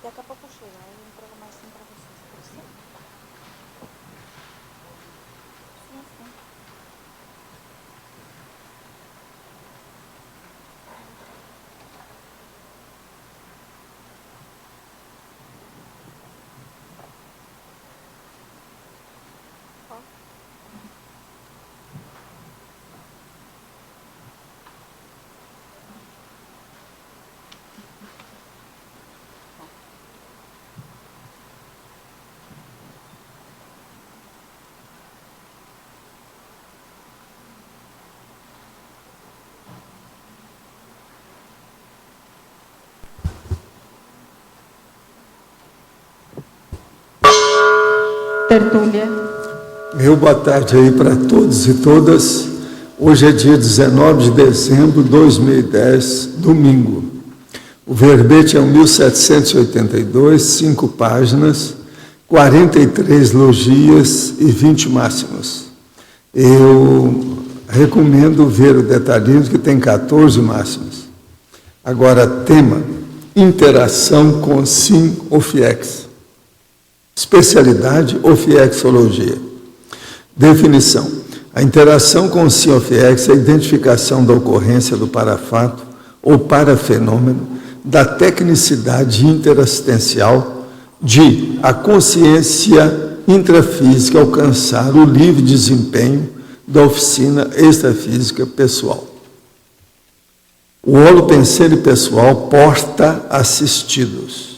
Daqui a pouco eu chego, aí eu entrego mais sim pra vocês, pode ser? Sim, sim. Ó. Tertúlia. Meu boa tarde aí para todos e todas. Hoje é dia 19 de dezembro de 2010, domingo. O verbete é 1782, 5 páginas, 43 logias e 20 máximos. Eu recomendo ver o detalhismo, que tem 14 máximos. Agora, tema: interação com sim ou fiex. Especialidade, ofiexologia. Definição: a interação com o sim ou fiex é a identificação da ocorrência do parafato ou parafenômeno, da tecnicidade interassistencial de a consciência intrafísica alcançar o livre desempenho da oficina extrafísica pessoal. O holopenseiro pessoal porta assistidos.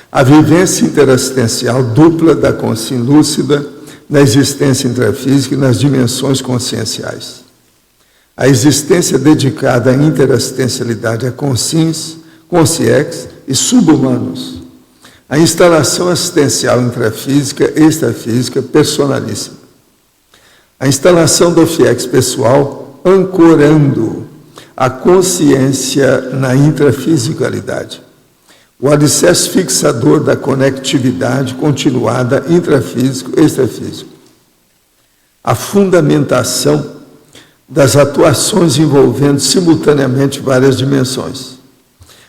A vivência interassistencial dupla da consciência lúcida na existência intrafísica e nas dimensões conscienciais. A existência dedicada à interassistencialidade a consciência, consciex e subhumanos. A instalação assistencial intrafísica e extrafísica personalíssima. A instalação do fiex pessoal ancorando a consciência na intrafisicalidade. O alicerce fixador da conectividade continuada intrafísico-extrafísico. A fundamentação das atuações envolvendo simultaneamente várias dimensões.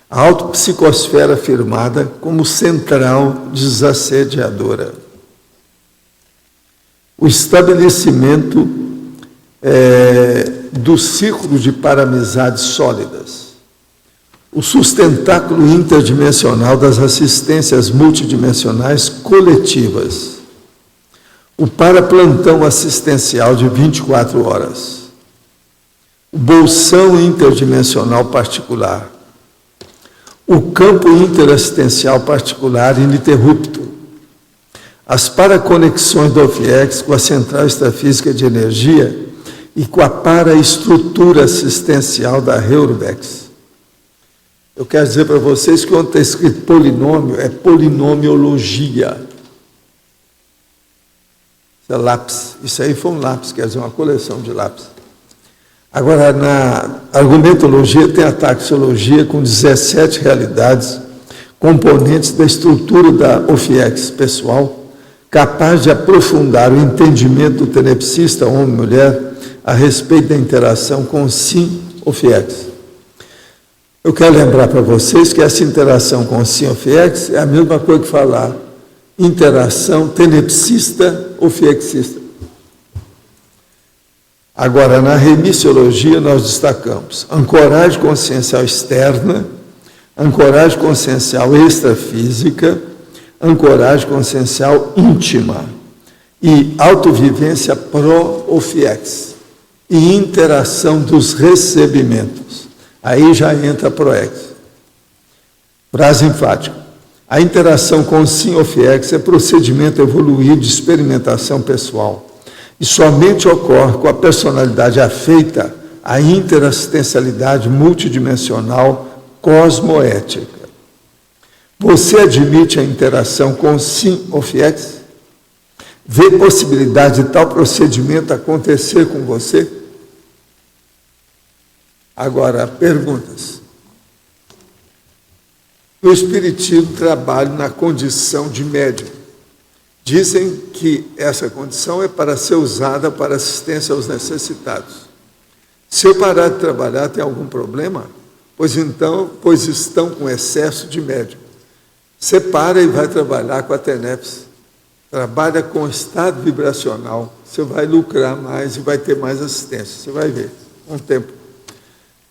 A autopsicosfera afirmada como central desassediadora. O estabelecimento do círculo de paramizades sólidas. O sustentáculo interdimensional das assistências multidimensionais coletivas. O paraplantão assistencial de 24 horas. O bolsão interdimensional particular. O campo interassistencial particular ininterrupto. As paraconexões do OFIEX com a central extrafísica de energia e com a paraestrutura assistencial da Heurobex. Eu quero dizer para vocês que onde está escrito polinômio, é polinomiologia. Isso é lápis. Isso aí foi um lápis, quer dizer, uma coleção de lápis. Agora, na argumentologia tem a taxologia com 17 realidades, componentes da estrutura da OFIEX pessoal, capaz de aprofundar o entendimento do tenepsista, homem e mulher, a respeito da interação com sim OFIEX. Eu quero lembrar para vocês que essa interação com o sim-ofiex é a mesma coisa que falar interação tenepsista-ofiexista. Agora, na remissiologia, nós destacamos ancoragem consciencial externa, ancoragem consciencial extrafísica, ancoragem consciencial íntima e autovivência pró-ofiex e interação dos recebimentos. Aí já entra a PROEX. Frase enfática: a interação com o sim-ofiex é procedimento evoluído de experimentação pessoal e somente ocorre com a personalidade afeita à interassistencialidade multidimensional cosmoética. Você admite a interação com o sim-ofiex? Vê possibilidade de tal procedimento acontecer com você? Agora, perguntas. No Espiritismo, trabalho na condição de médium. Dizem que essa condição é para ser usada para assistência aos necessitados. Se eu parar de trabalhar, tem algum problema? Pois estão com excesso de médium. Você para e vai trabalhar com a TENEPS. Trabalha com estado vibracional. Você vai lucrar mais e vai ter mais assistência. Você vai ver, um tempo.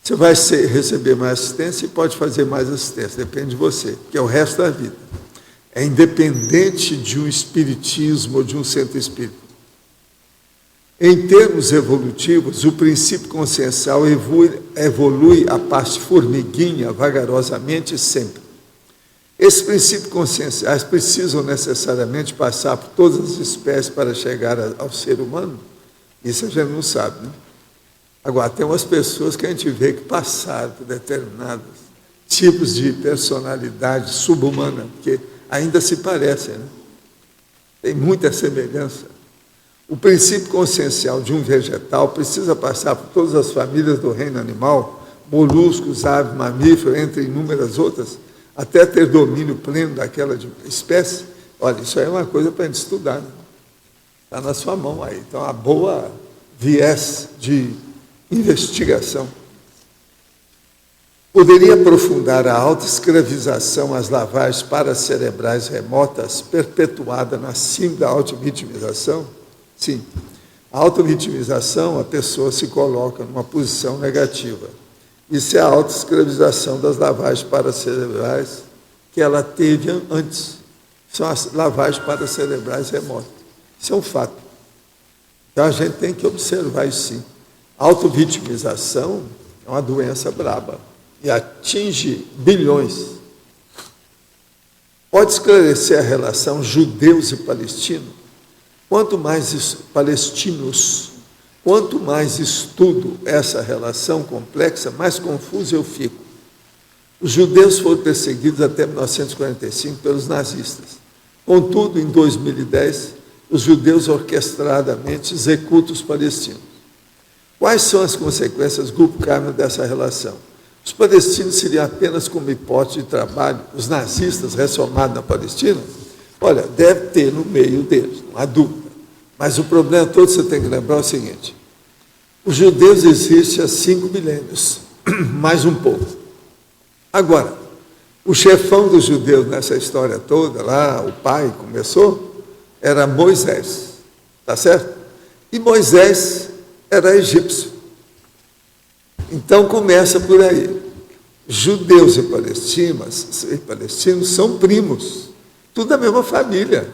Você vai receber mais assistência e pode fazer mais assistência. Depende de você, que é o resto da vida. É independente de um espiritismo ou de um centro espírita. Em termos evolutivos, o princípio consciencial evolui a parte formiguinha, vagarosamente e sempre. Esses princípios conscienciais precisam necessariamente passar por todas as espécies para chegar ao ser humano? Isso a gente não sabe, né? Agora, tem umas pessoas que a gente vê que passaram por determinados tipos de personalidade subhumana, que ainda se parecem, né? Tem muita semelhança. O princípio consciencial de um vegetal precisa passar por todas as famílias do reino animal, moluscos, aves, mamíferos, entre inúmeras outras, até ter domínio pleno daquela espécie. Olha, isso aí é uma coisa para a gente estudar, né? Está na sua mão aí. Então, a boa viés de investigação. Poderia aprofundar a autoescravização às lavagens paracerebrais remotas, perpetuada na cima da autovitimização? Sim. A autovitimização, a pessoa se coloca numa posição negativa. Isso é a autoescravização das lavagens paracerebrais que ela teve antes. São as lavagens paracerebrais remotas. Isso é um fato. Então, a gente tem que observar isso sim. A autovitimização é uma doença braba e atinge bilhões. Pode esclarecer a relação judeus e palestinos? Quanto mais palestinos, quanto mais estudo essa relação complexa, mais confuso eu fico. Os judeus foram perseguidos até 1945 pelos nazistas. Contudo, em 2010, os judeus orquestradamente executam os palestinos. Quais são as consequências, Grupo Carmen, dessa relação? Os palestinos seriam apenas como hipótese de trabalho, os nazistas ressomados na Palestina? Olha, deve ter no meio deles, não há dúvida. Mas o problema todo, você tem que lembrar o seguinte: os judeus existem há 5 milênios, mais um pouco. Agora, o chefão dos judeus nessa história toda, lá, o pai começou, era Moisés, tá certo? E Moisés era egípcio. Então começa por aí. Judeus e palestinos são primos, tudo da mesma família.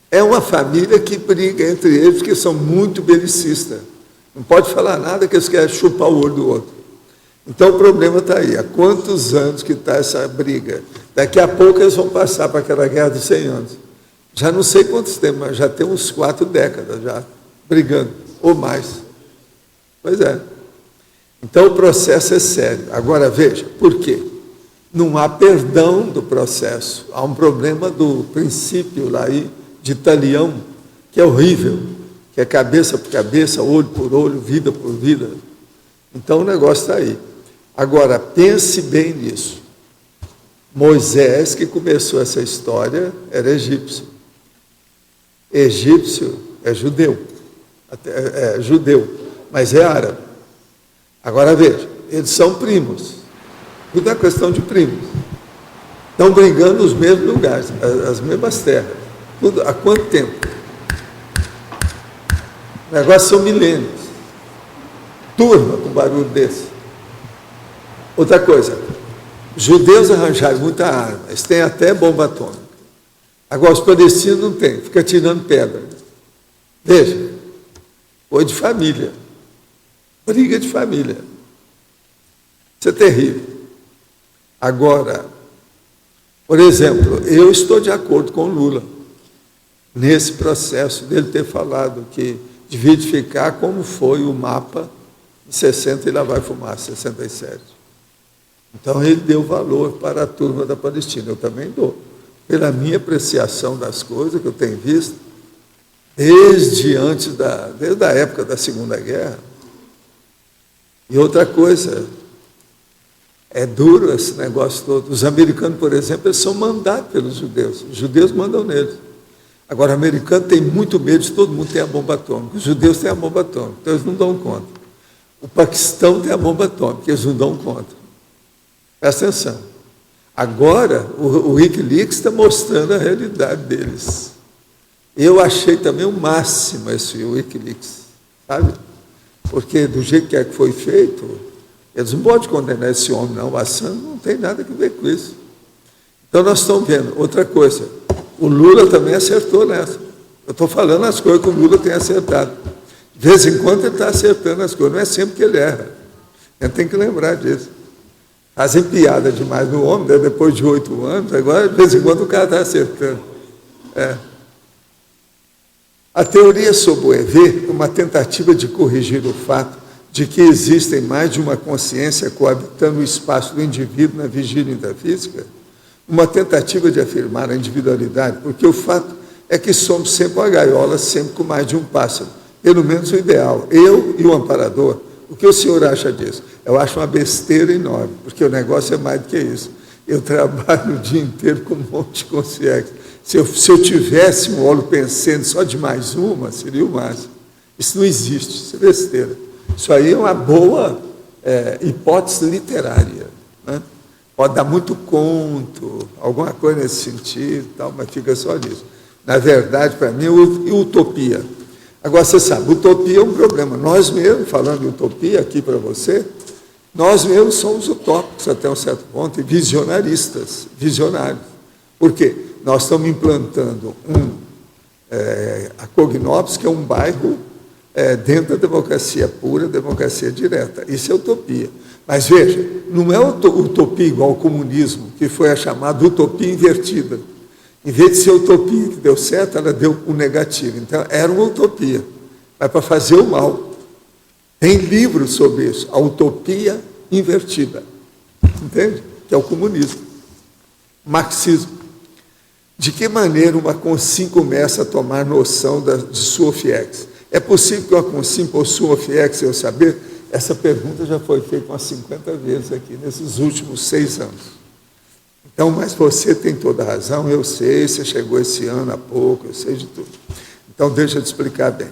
É uma família que briga entre eles, porque são muito belicistas. Não pode falar nada que eles querem chupar o olho do outro. Então o problema está aí. Há quantos anos que está essa briga? Daqui a pouco eles vão passar para aquela guerra dos 100 anos. Já não sei quantos tempos, mas já tem uns 4 décadas já brigando, ou mais. Pois é. Então o processo é sério. Agora veja, por quê? Não há perdão do processo. Há um problema do princípio lá aí, de Italião, que é horrível, que é cabeça por cabeça, olho por olho, vida por vida. Então o negócio está aí. Agora, pense bem nisso. Moisés, que começou essa história, era egípcio. Egípcio é judeu, é judeu, mas é árabe. Agora veja, eles são primos. Tudo é questão de primos. Estão brigando nos mesmos lugares, as mesmas terras. Tudo, há quanto tempo? O negócio são milênios. Turma com barulho desse. Outra coisa, os judeus arranjaram muita arma, eles têm até bomba atômica. Agora os palestinos não têm, fica tirando pedra. Veja, foi de família. Briga de família. Isso é terrível. Agora, por exemplo, eu estou de acordo com o Lula nesse processo dele ter falado que devia verificar como foi o mapa de 60 e lá vai fumar, 67. Então ele deu valor para a turma da Palestina, eu também dou. Pela minha apreciação das coisas que eu tenho visto, desde a época da Segunda Guerra. E outra coisa, é duro esse negócio todo. Os americanos, por exemplo, eles são mandados pelos judeus. Os judeus mandam neles. Agora, o americano tem muito medo de todo mundo ter a bomba atômica. Os judeus têm a bomba atômica, então eles não dão conta. O Paquistão tem a bomba atômica, eles não dão conta. Presta atenção. Agora, o Wikileaks está mostrando a realidade deles. Eu achei também o máximo esse Wikileaks, sabe? Porque do jeito que foi feito, eles não podem condenar esse homem, não. O Assange não tem nada a ver com isso. Então, nós estamos vendo. Outra coisa, o Lula também acertou nessa. Eu estou falando as coisas que o Lula tem acertado. De vez em quando ele está acertando as coisas, não é sempre que ele erra. A gente tem que lembrar disso. Fazem piada demais no homem, né? Depois de 8 anos, agora, de vez em quando, o cara está acertando. A teoria sobre o EV é uma tentativa de corrigir o fato de que existem mais de uma consciência coabitando o espaço do indivíduo na vigília intrafísica, uma tentativa de afirmar a individualidade, porque o fato é que somos sempre uma gaiola, sempre com mais de um pássaro, pelo menos o ideal, eu e o amparador. O que o senhor acha disso? Eu acho uma besteira enorme, porque o negócio é mais do que isso. Eu trabalho o dia inteiro com um monte de consciência. Se eu tivesse um óleo pensando só de mais uma, seria o máximo. Isso não existe, isso é besteira. Isso aí é uma boa hipótese literária, né? Pode dar muito conto, alguma coisa nesse sentido, tal, mas fica só nisso. Na verdade, para mim, é utopia. Agora, você sabe, utopia é um problema. Nós mesmos, falando de utopia aqui para você, nós mesmos somos utópicos até um certo ponto, e visionaristas, visionários. Por quê? Nós estamos implantando a Cognópolis, que é um bairro dentro da democracia pura, democracia direta. Isso é utopia. Mas veja, não é utopia igual ao comunismo, que foi a chamada utopia invertida. Em vez de ser utopia que deu certo, ela deu o negativo. Então, era uma utopia, mas para fazer o mal. Tem livros sobre isso, a utopia invertida. Entende? Que é o comunismo. Marxismo. De que maneira uma consim começa a tomar noção de sua FIEX? É possível que uma consim possua FIEX, eu saber? Essa pergunta já foi feita umas 50 vezes aqui, nesses últimos 6 anos. Então, mas você tem toda a razão, eu sei, você chegou esse ano há pouco, eu sei de tudo. Então, deixa eu te explicar bem.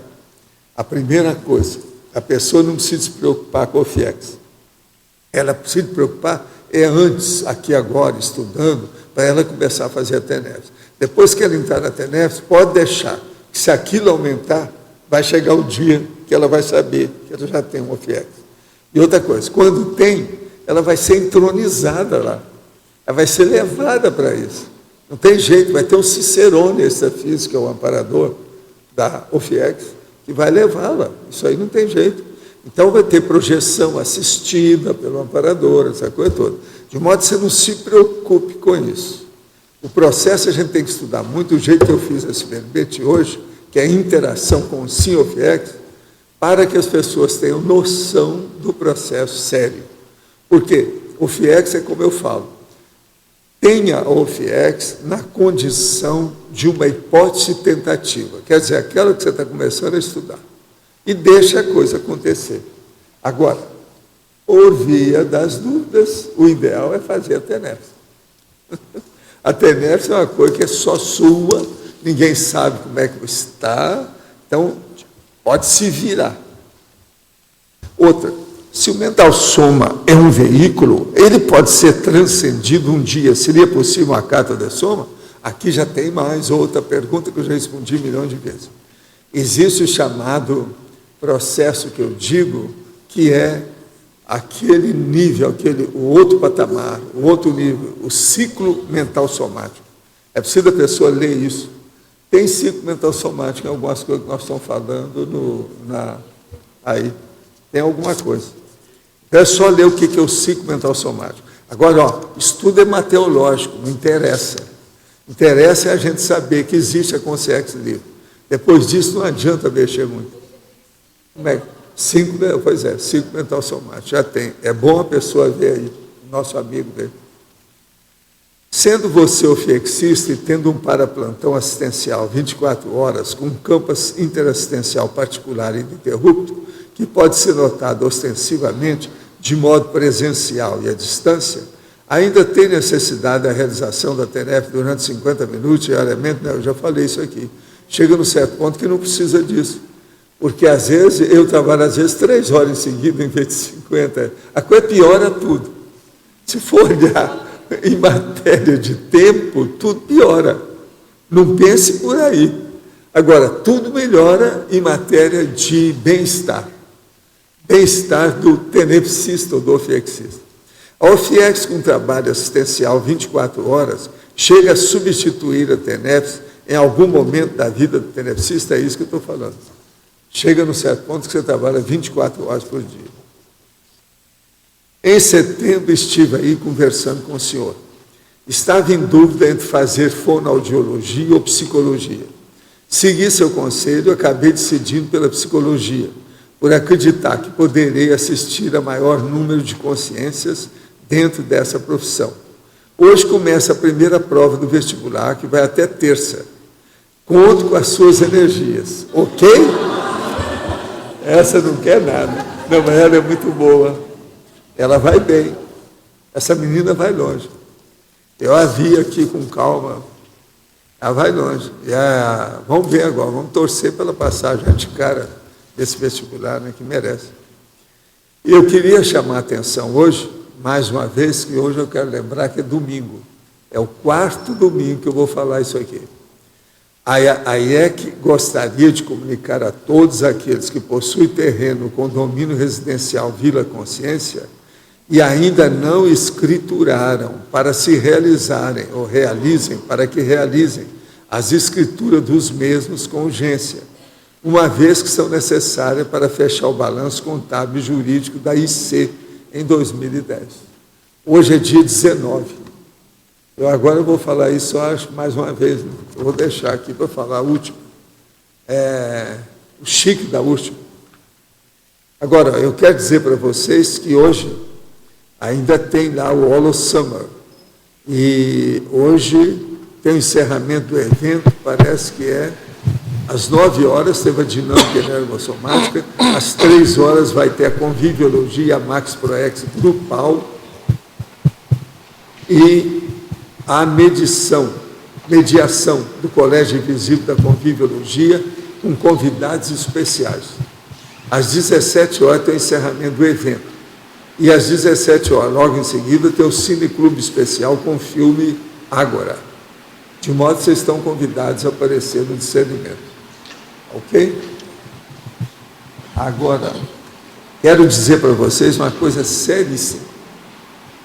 A primeira coisa, a pessoa não precisa se preocupar com o FIEX. Ela precisa se preocupar antes, aqui agora, estudando, para ela começar a fazer a TENEPS. Depois que ela entrar na TENEPS, pode deixar, que se aquilo aumentar, vai chegar o dia que ela vai saber que ela já tem um FIEX. E outra coisa, quando tem, ela vai ser entronizada lá. Ela vai ser levada para isso. Não tem jeito, vai ter um cicerone extrafísico, que é o amparador da OFIEX, que vai levá-la. Isso aí não tem jeito. Então vai ter projeção assistida pelo amparador, essa coisa toda. De modo que você não se preocupe com isso. O processo a gente tem que estudar muito, o jeito que eu fiz esse verbete hoje, que é a interação com o SIM-OFIEX, para que as pessoas tenham noção do processo sério. Por quê? O FIEX é como eu falo, tenha o FIEX na condição de uma hipótese tentativa, quer dizer, aquela que você está começando a estudar, e deixa a coisa acontecer. Agora, por via das dúvidas, o ideal é fazer a TENEPS. A TENEPS é uma coisa que é só sua, ninguém sabe como é que você está, então pode se virar. Outra, se o mental soma é um veículo, ele pode ser transcendido um dia. Seria possível uma carta de soma? Aqui já tem mais outra pergunta que eu já respondi milhões de vezes. Existe o chamado processo que eu digo, que é aquele nível, o outro patamar, o outro nível, o ciclo mental somático. É preciso a pessoa ler isso. Tem ciclo mental somático em algumas coisas que nós estamos falando aí. Tem alguma coisa. Então é só ler o que é o ciclo mental somático. Agora, estudo é mateológico, não interessa. Interessa é a gente saber que existe a consciência livre. Depois disso, não adianta mexer muito. Como é? Ciclo mental somático, já tem. É bom a pessoa ver aí, nosso amigo ver. Sendo você ofiexista e tendo um paraplantão assistencial 24 horas, com um campo interassistencial particular e ininterrupto, que pode ser notado ostensivamente de modo presencial e à distância, ainda tem necessidade da realização da TENEPS durante 50 minutos diariamente? Não, eu já falei isso aqui. Chega num certo ponto que não precisa disso. Porque, às vezes, eu trabalho, 3 horas em seguida, em vez de 50. A coisa piora tudo. Se for olhar, em matéria de tempo, tudo piora. Não pense por aí. Agora, tudo melhora em matéria de bem-estar. Bem-estar do tenepsista ou do ofiexista. A OFIEX, com trabalho assistencial 24 horas, chega a substituir a TENEPS em algum momento da vida do tenepsista, é isso que eu estou falando. Chega num certo ponto que você trabalha 24 horas por dia. Em setembro estive aí conversando com o senhor. Estava em dúvida entre fazer fonoaudiologia ou psicologia. Segui seu conselho e acabei decidindo pela psicologia, por acreditar que poderei assistir a maior número de consciências dentro dessa profissão. Hoje começa a primeira prova do vestibular, que vai até terça. Conto com as suas energias, ok? Essa não quer nada. Não, mas ela é muito boa. Ela vai bem. Essa menina vai longe. Eu a vi aqui com calma. Ela vai longe. Vamos ver agora, vamos torcer pela passagem de cara desse vestibular, né, que merece. E eu queria chamar a atenção hoje, mais uma vez, que hoje eu quero lembrar que é domingo. É o 4º domingo que eu vou falar isso aqui. A IEC gostaria de comunicar a todos aqueles que possuem terreno no condomínio residencial Vila Consciência e ainda não escrituraram para se realizarem, ou realizem, para que realizem as escrituras dos mesmos com urgência, uma vez que são necessárias para fechar o balanço contábil e jurídico da IC em 2010. Hoje é dia 19. Agora eu vou falar isso, acho, mais uma vez. Né? Eu vou deixar aqui para falar a última. O chique da última. Agora, eu quero dizer para vocês que hoje ainda tem lá o Holo Summer. E hoje tem o encerramento do evento, parece que é às 9 horas, teve a dinâmica energossomática, às 3 horas vai ter a conviviologia, a Max Proex grupal e a mediação do Colégio Invisível da Conviviologia com convidados especiais. Às 17 horas tem o encerramento do evento. E às 17 horas, logo em seguida, tem o Cineclube Especial com o filme Ágora. De modo que vocês estão convidados a aparecer no discernimento. Ok? Agora, quero dizer para vocês uma coisa seríssima.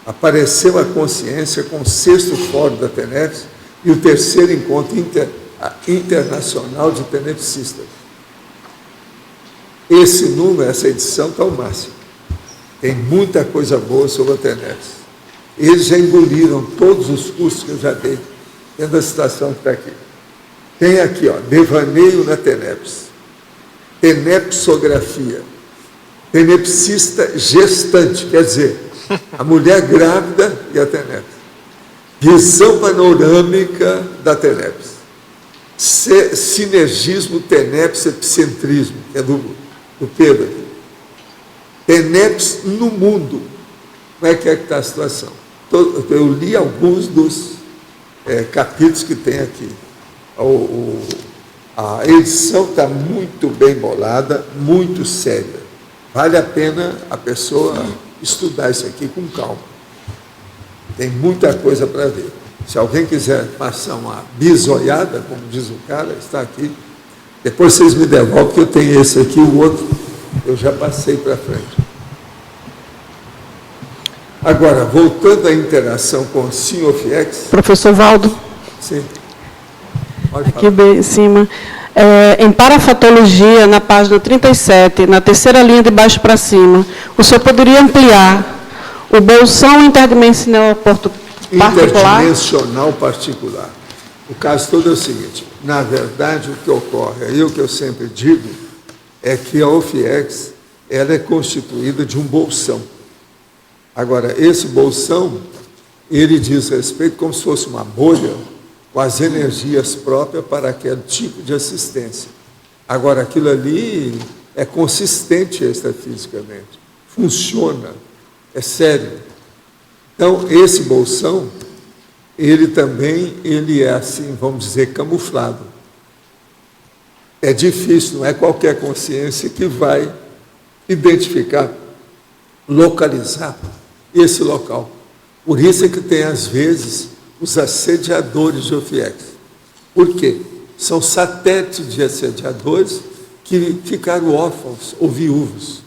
Apareceu a consciência com o 6º Fórum da TENEPS e o 3º Encontro Internacional de Tenepsistas. Esse número, essa edição, está ao máximo. Tem muita coisa boa sobre a TENEPS. Eles já engoliram todos os cursos que eu já dei, dentro da citação que está aqui. Tem aqui, Devaneio na TENEPS, Tenepsografia, Tenepsista gestante, quer dizer, a mulher grávida e a TENEPS. Visão panorâmica da TENEPS. Sinergismo TENEPS-epicentrismo, que é do Pedro. TENEPS no mundo. Como é que está a situação? Eu li alguns dos capítulos que tem aqui. A edição está muito bem bolada, muito séria. Vale a pena a pessoa estudar isso aqui com calma. Tem muita coisa para ver. Se alguém quiser passar uma bisoiada, como diz o cara, está aqui. Depois vocês me devolvem, que eu tenho esse aqui, o outro eu já passei para frente. Agora, voltando à interação com o SINOFIEX. Professor Valdo. Sim. Pode Aqui falar. bem em cima. Em parafatologia, na página 37, na terceira linha de baixo para cima, o senhor poderia ampliar o bolsão interdimensional particular? Interdimensional particular. O caso todo é o seguinte, na verdade, o que ocorre, aí o que eu sempre digo, é que a OFIEX, ela é constituída de um bolsão. Agora, esse bolsão, ele diz respeito como se fosse uma bolha, com as energias próprias para aquele tipo de assistência. Agora, aquilo ali é consistente extrafisicamente, funciona, é sério. Então, esse bolsão, ele também, ele é assim, vamos dizer, camuflado. É difícil, não é qualquer consciência que vai identificar, localizar esse local. Por isso é que tem, às vezes, os assediadores de OFIEX. Por quê? São satélites de assediadores que ficaram órfãos ou viúvos.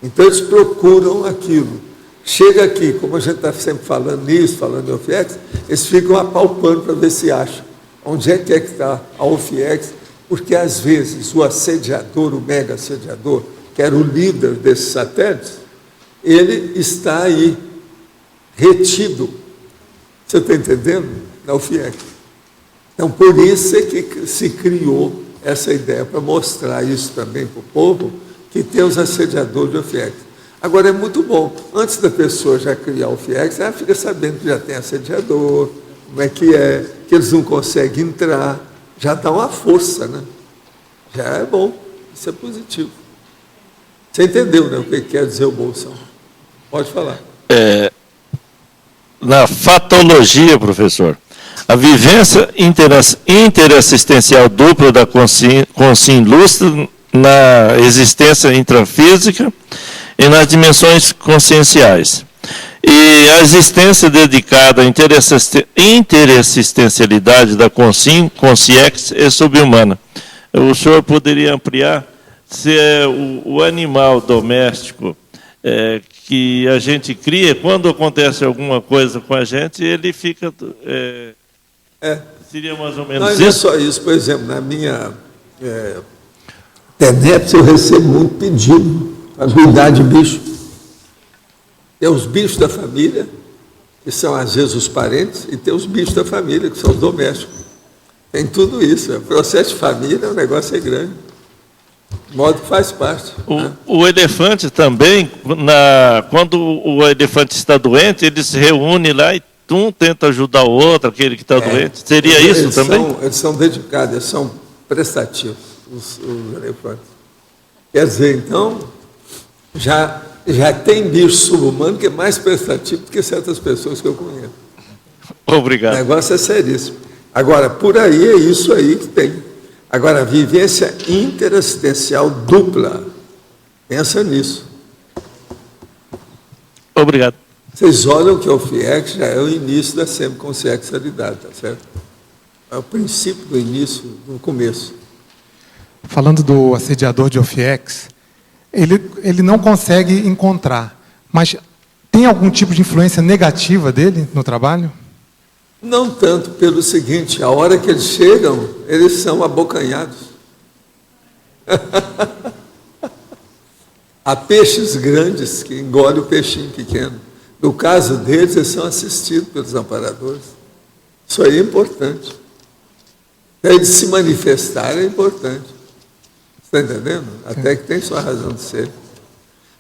Então, eles procuram aquilo. Chega aqui, como a gente está sempre falando nisso, falando em OFIEX, eles ficam apalpando para ver se acham. Onde é que está a OFIEX? Porque, às vezes, o assediador, o mega assediador, que era o líder desses satélites, ele está aí, retido. Você está entendendo? Na OFIEX. Então, por isso é que se criou essa ideia, para mostrar isso também para o povo, que tem os assediadores de OFIEX. Agora, é muito bom. Antes da pessoa já criar o OFIEX, ela fica sabendo que já tem assediador, como é, que eles não conseguem entrar. Já dá uma força, né? Já é bom. Isso é positivo. Você entendeu, né, o que quer dizer o Bolsão? Pode falar. Na fatologia, professor, a vivência interassistencial dupla da Consim ilustra na existência intrafísica e nas dimensões conscienciais. E a existência dedicada à interassistencialidade da Consciex é subhumana. O senhor poderia ampliar se é o animal doméstico que a gente cria, quando acontece alguma coisa com a gente, ele fica... Seria mais ou menos isso? Não é só isso. Por exemplo, na minha TENEPS, eu recebo muito pedido para cuidar de bicho. Tem os bichos da família, que são, às vezes, os parentes, e tem os bichos da família, que são os domésticos. Tem tudo isso. O processo de família, o negócio é grande. De modo que faz parte. O elefante também, quando o elefante está doente, ele se reúne lá e um tenta ajudar o outro, aquele que está doente. Seria isso também? Eles são dedicados, eles são prestativos, os elefantes. Quer dizer, então, já tem bicho subhumano que é mais prestativo do que certas pessoas que eu conheço. Obrigado. O negócio é seríssimo. Agora, por aí é isso aí que tem. Agora, a vivência interassistencial dupla, pensa nisso. Obrigado. Vocês olham que o OFIEX já é o início da semiconsciexualidade, tá certo? É o princípio do início, do começo. Falando do assediador de OFIEX, ele não consegue encontrar, mas tem algum tipo de influência negativa dele no trabalho? Não tanto pelo seguinte, a hora que eles chegam, eles são abocanhados. Há peixes grandes que engolem o peixinho pequeno. No caso deles, eles são assistidos pelos amparadores. Isso aí é importante. Eles se manifestarem é importante. Está entendendo? Até que tem sua razão de ser.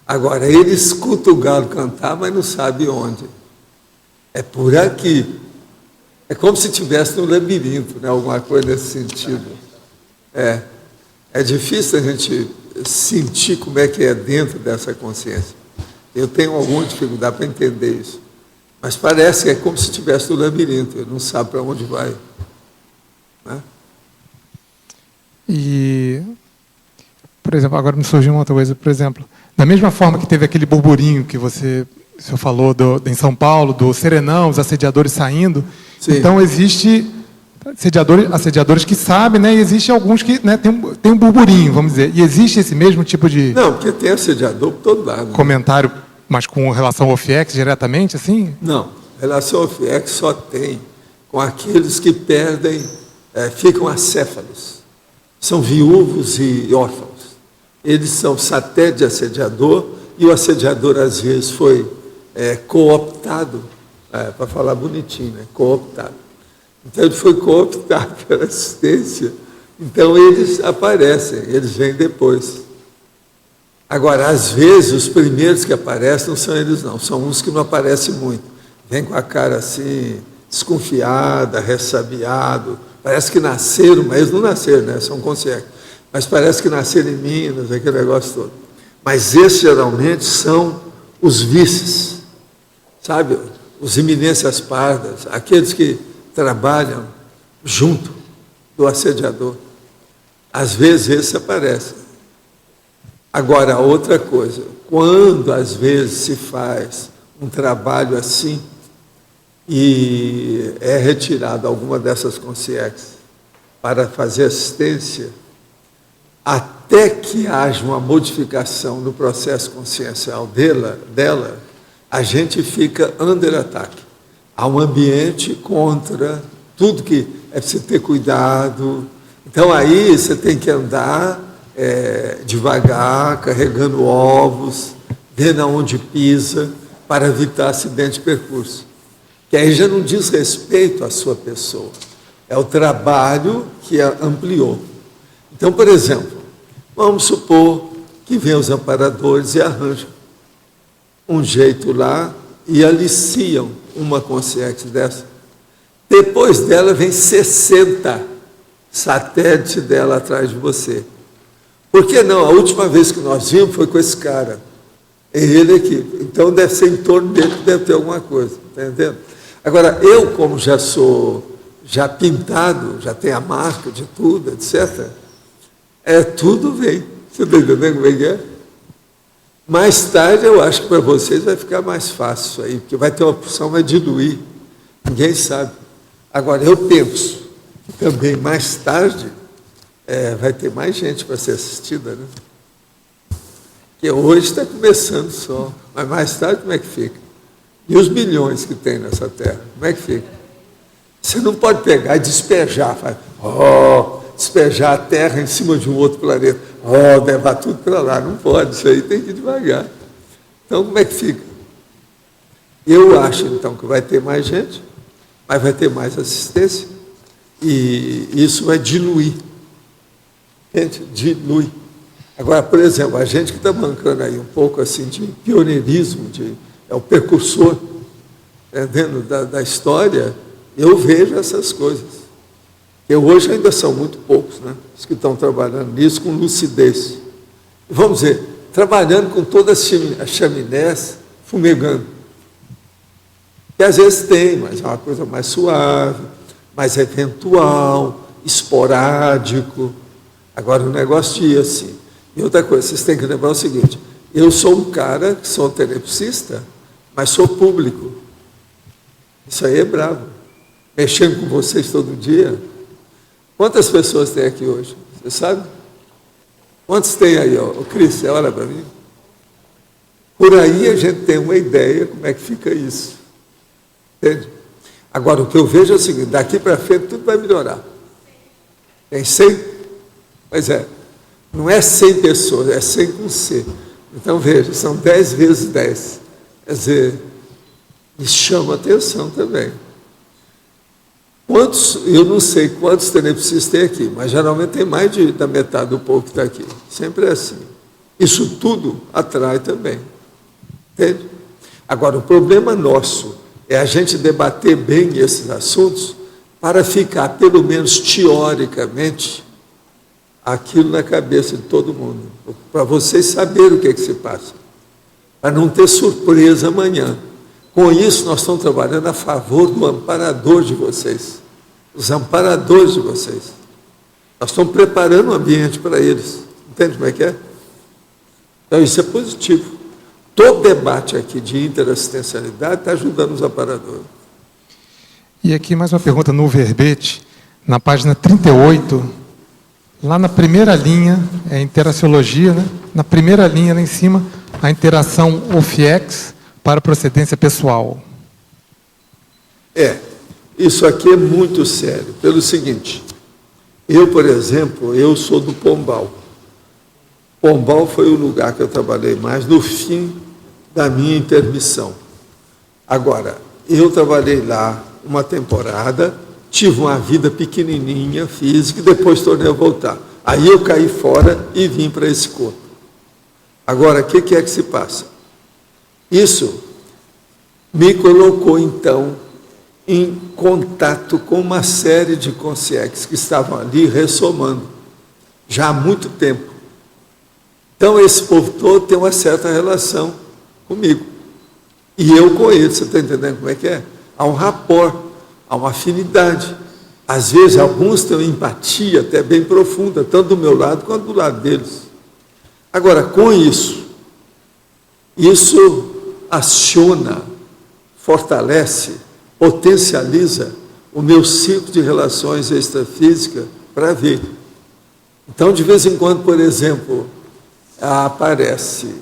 Agora, ele escuta o galo cantar, mas não sabe onde. É por aqui. É como se estivesse no labirinto, né? Alguma coisa nesse sentido. É difícil a gente sentir como é que é dentro dessa consciência. Eu tenho alguma dificuldade para entender isso. Mas parece que é como se estivesse no labirinto, ele não sabe para onde vai. Né? E, por exemplo, agora me surgiu uma outra coisa, por exemplo, da mesma forma que teve aquele burburinho que o senhor falou em São Paulo, do Serenão, os assediadores saindo, sim. Então existe assediadores que sabem, né, e existe alguns que, né, tem um burburinho, vamos dizer, e existe esse mesmo tipo de... Não, porque tem assediador por todo lado. Comentário, mas com relação ao OFIEX diretamente, assim? Não, relação ao OFIEX só tem com aqueles que perdem, ficam acéfalos. São viúvos e órfãos. Eles são satélites de assediador, e o assediador, às vezes, foi cooptado, para falar bonitinho, né? Cooptado. Então, ele foi cooptado pela assistência, então eles aparecem, eles vêm depois. Agora, às vezes, os primeiros que aparecem não são eles, não, são uns que não aparecem muito. Vêm com a cara assim, desconfiada, ressabiado, parece que nasceram, mas eles não nasceram, né? São conscientes. Mas parece que nasceram em Minas, aquele negócio todo. Mas esses, geralmente, são os vices, sabe? Os iminências pardas, aqueles que trabalham junto do assediador. Às vezes, esse aparece. Agora, outra coisa, quando, às vezes, se faz um trabalho assim, e é retirado alguma dessas consciências para fazer assistência, até que haja uma modificação no processo consciencial dela, a gente fica under ataque. Há um ambiente contra tudo que é preciso ter cuidado. Então aí você tem que andar devagar, carregando ovos, vendo aonde pisa, para evitar acidente de percurso. Que aí já não diz respeito à sua pessoa. É o trabalho que a ampliou. Então, por exemplo, vamos supor que vem os amparadores e arranjam um jeito lá e aliciam uma consciência dessa. Depois dela vem 60 satélites dela atrás de você. Por que não? A última vez que nós vimos foi com esse cara. É ele aqui. Então deve ser em torno dele que deve ter alguma coisa. Está entendendo? Agora, eu, como já pintado, já tenho a marca de tudo, etc., tudo vem. Você está entendendo como é que é? Mais tarde, eu acho que para vocês vai ficar mais fácil isso aí, porque vai ter uma opção, vai diluir. Ninguém sabe. Agora, eu penso que também mais tarde vai ter mais gente para ser assistida, né? Porque hoje está começando só, mas mais tarde como é que fica? E os bilhões que tem nessa terra, como é que fica? Você não pode pegar e despejar, despejar a terra em cima de um outro planeta, levar tudo para lá, não pode, isso aí tem que ir devagar. Então, como é que fica? Eu acho, então, que vai ter mais gente, mas vai ter mais assistência, e isso vai diluir. Gente, dilui. Agora, por exemplo, a gente que está bancando aí um pouco assim de pioneirismo, é o precursor dentro da história, eu vejo essas coisas. E hoje ainda são muito poucos, né? Os que estão trabalhando nisso com lucidez. Vamos dizer, trabalhando com todas as chaminés, fumegando. Que às vezes tem, mas é uma coisa mais suave, mais eventual, esporádico. Agora, o negócio de ir assim. E outra coisa, vocês têm que lembrar o seguinte, eu sou um cara que sou tenepsista, mas sou público. Isso aí é bravo. Mexendo com vocês todo dia. Quantas pessoas tem aqui hoje? Você sabe? Quantos tem aí? O Cris, olha para mim. Por aí a gente tem uma ideia como é que fica isso. Entende? Agora, o que eu vejo é o seguinte, daqui para frente tudo vai melhorar. Tem 100? Pois é. Não é 100 pessoas, é 100 com C. Então, veja, são 10 vezes 10. Quer dizer, me chama a atenção também. Eu não sei quantos tenepsistas tem aqui, mas geralmente tem mais da metade do povo que está aqui. Sempre é assim. Isso tudo atrai também. Entende? Agora, o problema nosso é a gente debater bem esses assuntos para ficar, pelo menos teoricamente, aquilo na cabeça de todo mundo, para vocês saberem o que é que se passa, para não ter surpresa amanhã. Com isso, nós estamos trabalhando a favor do amparador de vocês, os amparadores de vocês. Nós estamos preparando o ambiente para eles. Entende como é que é? Então, isso é positivo. Todo debate aqui de interassistencialidade está ajudando os amparadores. E aqui mais uma pergunta no verbete, na página 38, lá na primeira linha, é interaciologia, né? Na primeira linha, lá em cima, a interação OFIEX para procedência pessoal. Isso aqui é muito sério, pelo seguinte, eu, por exemplo, eu sou do Pombal. Pombal foi o lugar que eu trabalhei mais no fim da minha intermissão. Agora, eu trabalhei lá uma temporada, tive uma vida pequenininha, física, e depois tornei a voltar. Aí eu caí fora e vim para esse corpo. Agora, o que é que se passa? Isso me colocou, então, em contato com uma série de consciências que estavam ali ressomando, já há muito tempo. Então, esse povo todo tem uma certa relação comigo. E eu com ele, você está entendendo como é que é? Há um rapport, há uma afinidade. Às vezes, alguns têm uma empatia até bem profunda, tanto do meu lado quanto do lado deles. Agora, com isso aciona, fortalece potencializa o meu ciclo de relações extrafísicas para ver. Então, de vez em quando, por exemplo, aparece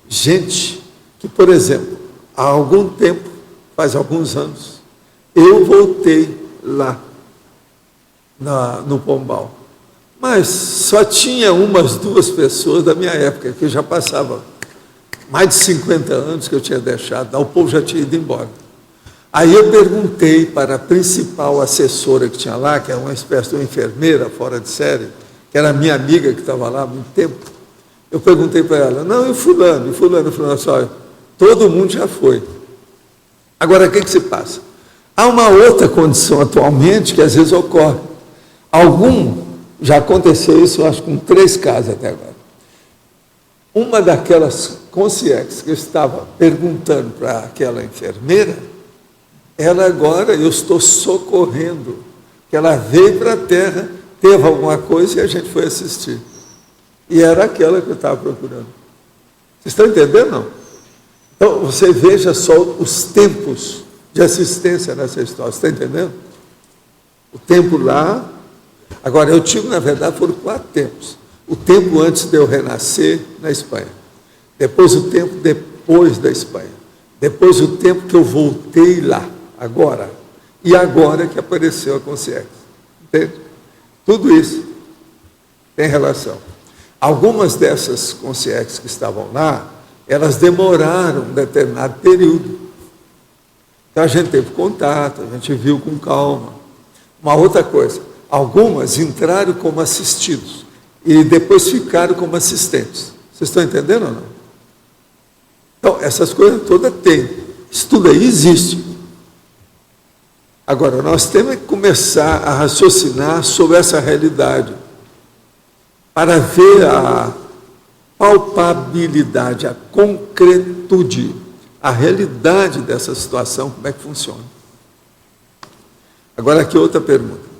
gente que, por exemplo, há algum tempo, faz alguns anos, eu voltei lá no Pombal. Mas só tinha umas 2 pessoas da minha época, que já passava mais de 50 anos que eu tinha deixado, o povo já tinha ido embora. Aí eu perguntei para a principal assessora que tinha lá, que era uma espécie de uma enfermeira fora de série, que era minha amiga que estava lá há muito tempo. Eu perguntei para ela, não, e fulano, olha, todo mundo já foi. Agora, o que se passa? Há uma outra condição atualmente que às vezes ocorre. Já aconteceu isso, eu acho, com 3 casos até agora. Uma daquelas concierges que eu estava perguntando para aquela enfermeira, ela agora, eu estou socorrendo, que ela veio para a Terra, teve alguma coisa e a gente foi assistir. E era aquela que eu estava procurando. Vocês estão entendendo, não? Então, você veja só os tempos de assistência nessa história. Você está entendendo? O tempo lá. Agora, eu tive, na verdade, foram 4 tempos. O tempo antes de eu renascer na Espanha. Depois o tempo depois da Espanha. Depois o tempo que eu voltei lá, agora. E agora que apareceu a consciência. Entende? Tudo isso tem relação. Algumas dessas consciências que estavam lá, elas demoraram um determinado período. Então a gente teve contato, a gente viu com calma. Uma outra coisa, algumas entraram como assistidos e depois ficaram como assistentes. Vocês estão entendendo ou não? Então, essas coisas todas tem. Isso tudo aí existe. Agora, nós temos que começar a raciocinar sobre essa realidade para ver a palpabilidade, a concretude, a realidade dessa situação, como é que funciona. Agora, aqui outra pergunta.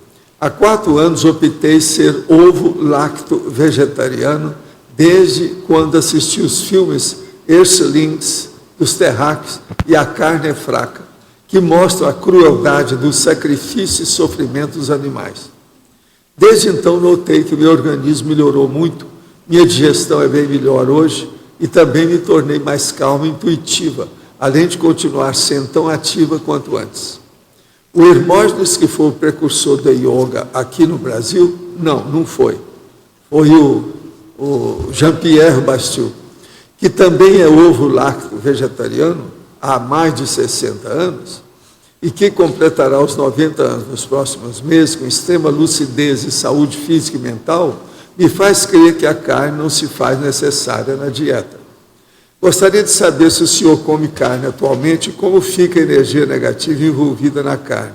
Há 4 anos optei ser ovo-lacto vegetariano, desde quando assisti os filmes Earthlings, dos terráqueos e A Carne é Fraca, que mostram a crueldade do sacrifício e sofrimento dos animais. Desde então notei que o meu organismo melhorou muito, minha digestão é bem melhor hoje e também me tornei mais calma e intuitiva, além de continuar sendo tão ativa quanto antes. O Hermógenes, que foi o precursor da yoga aqui no Brasil, não foi. Foi o Jean-Pierre Bastille, que também é ovo-lacto vegetariano há mais de 60 anos e que completará os 90 anos nos próximos meses com extrema lucidez e saúde física e mental, me faz crer que a carne não se faz necessária na dieta. Gostaria de saber se o senhor come carne atualmente e como fica a energia negativa envolvida na carne,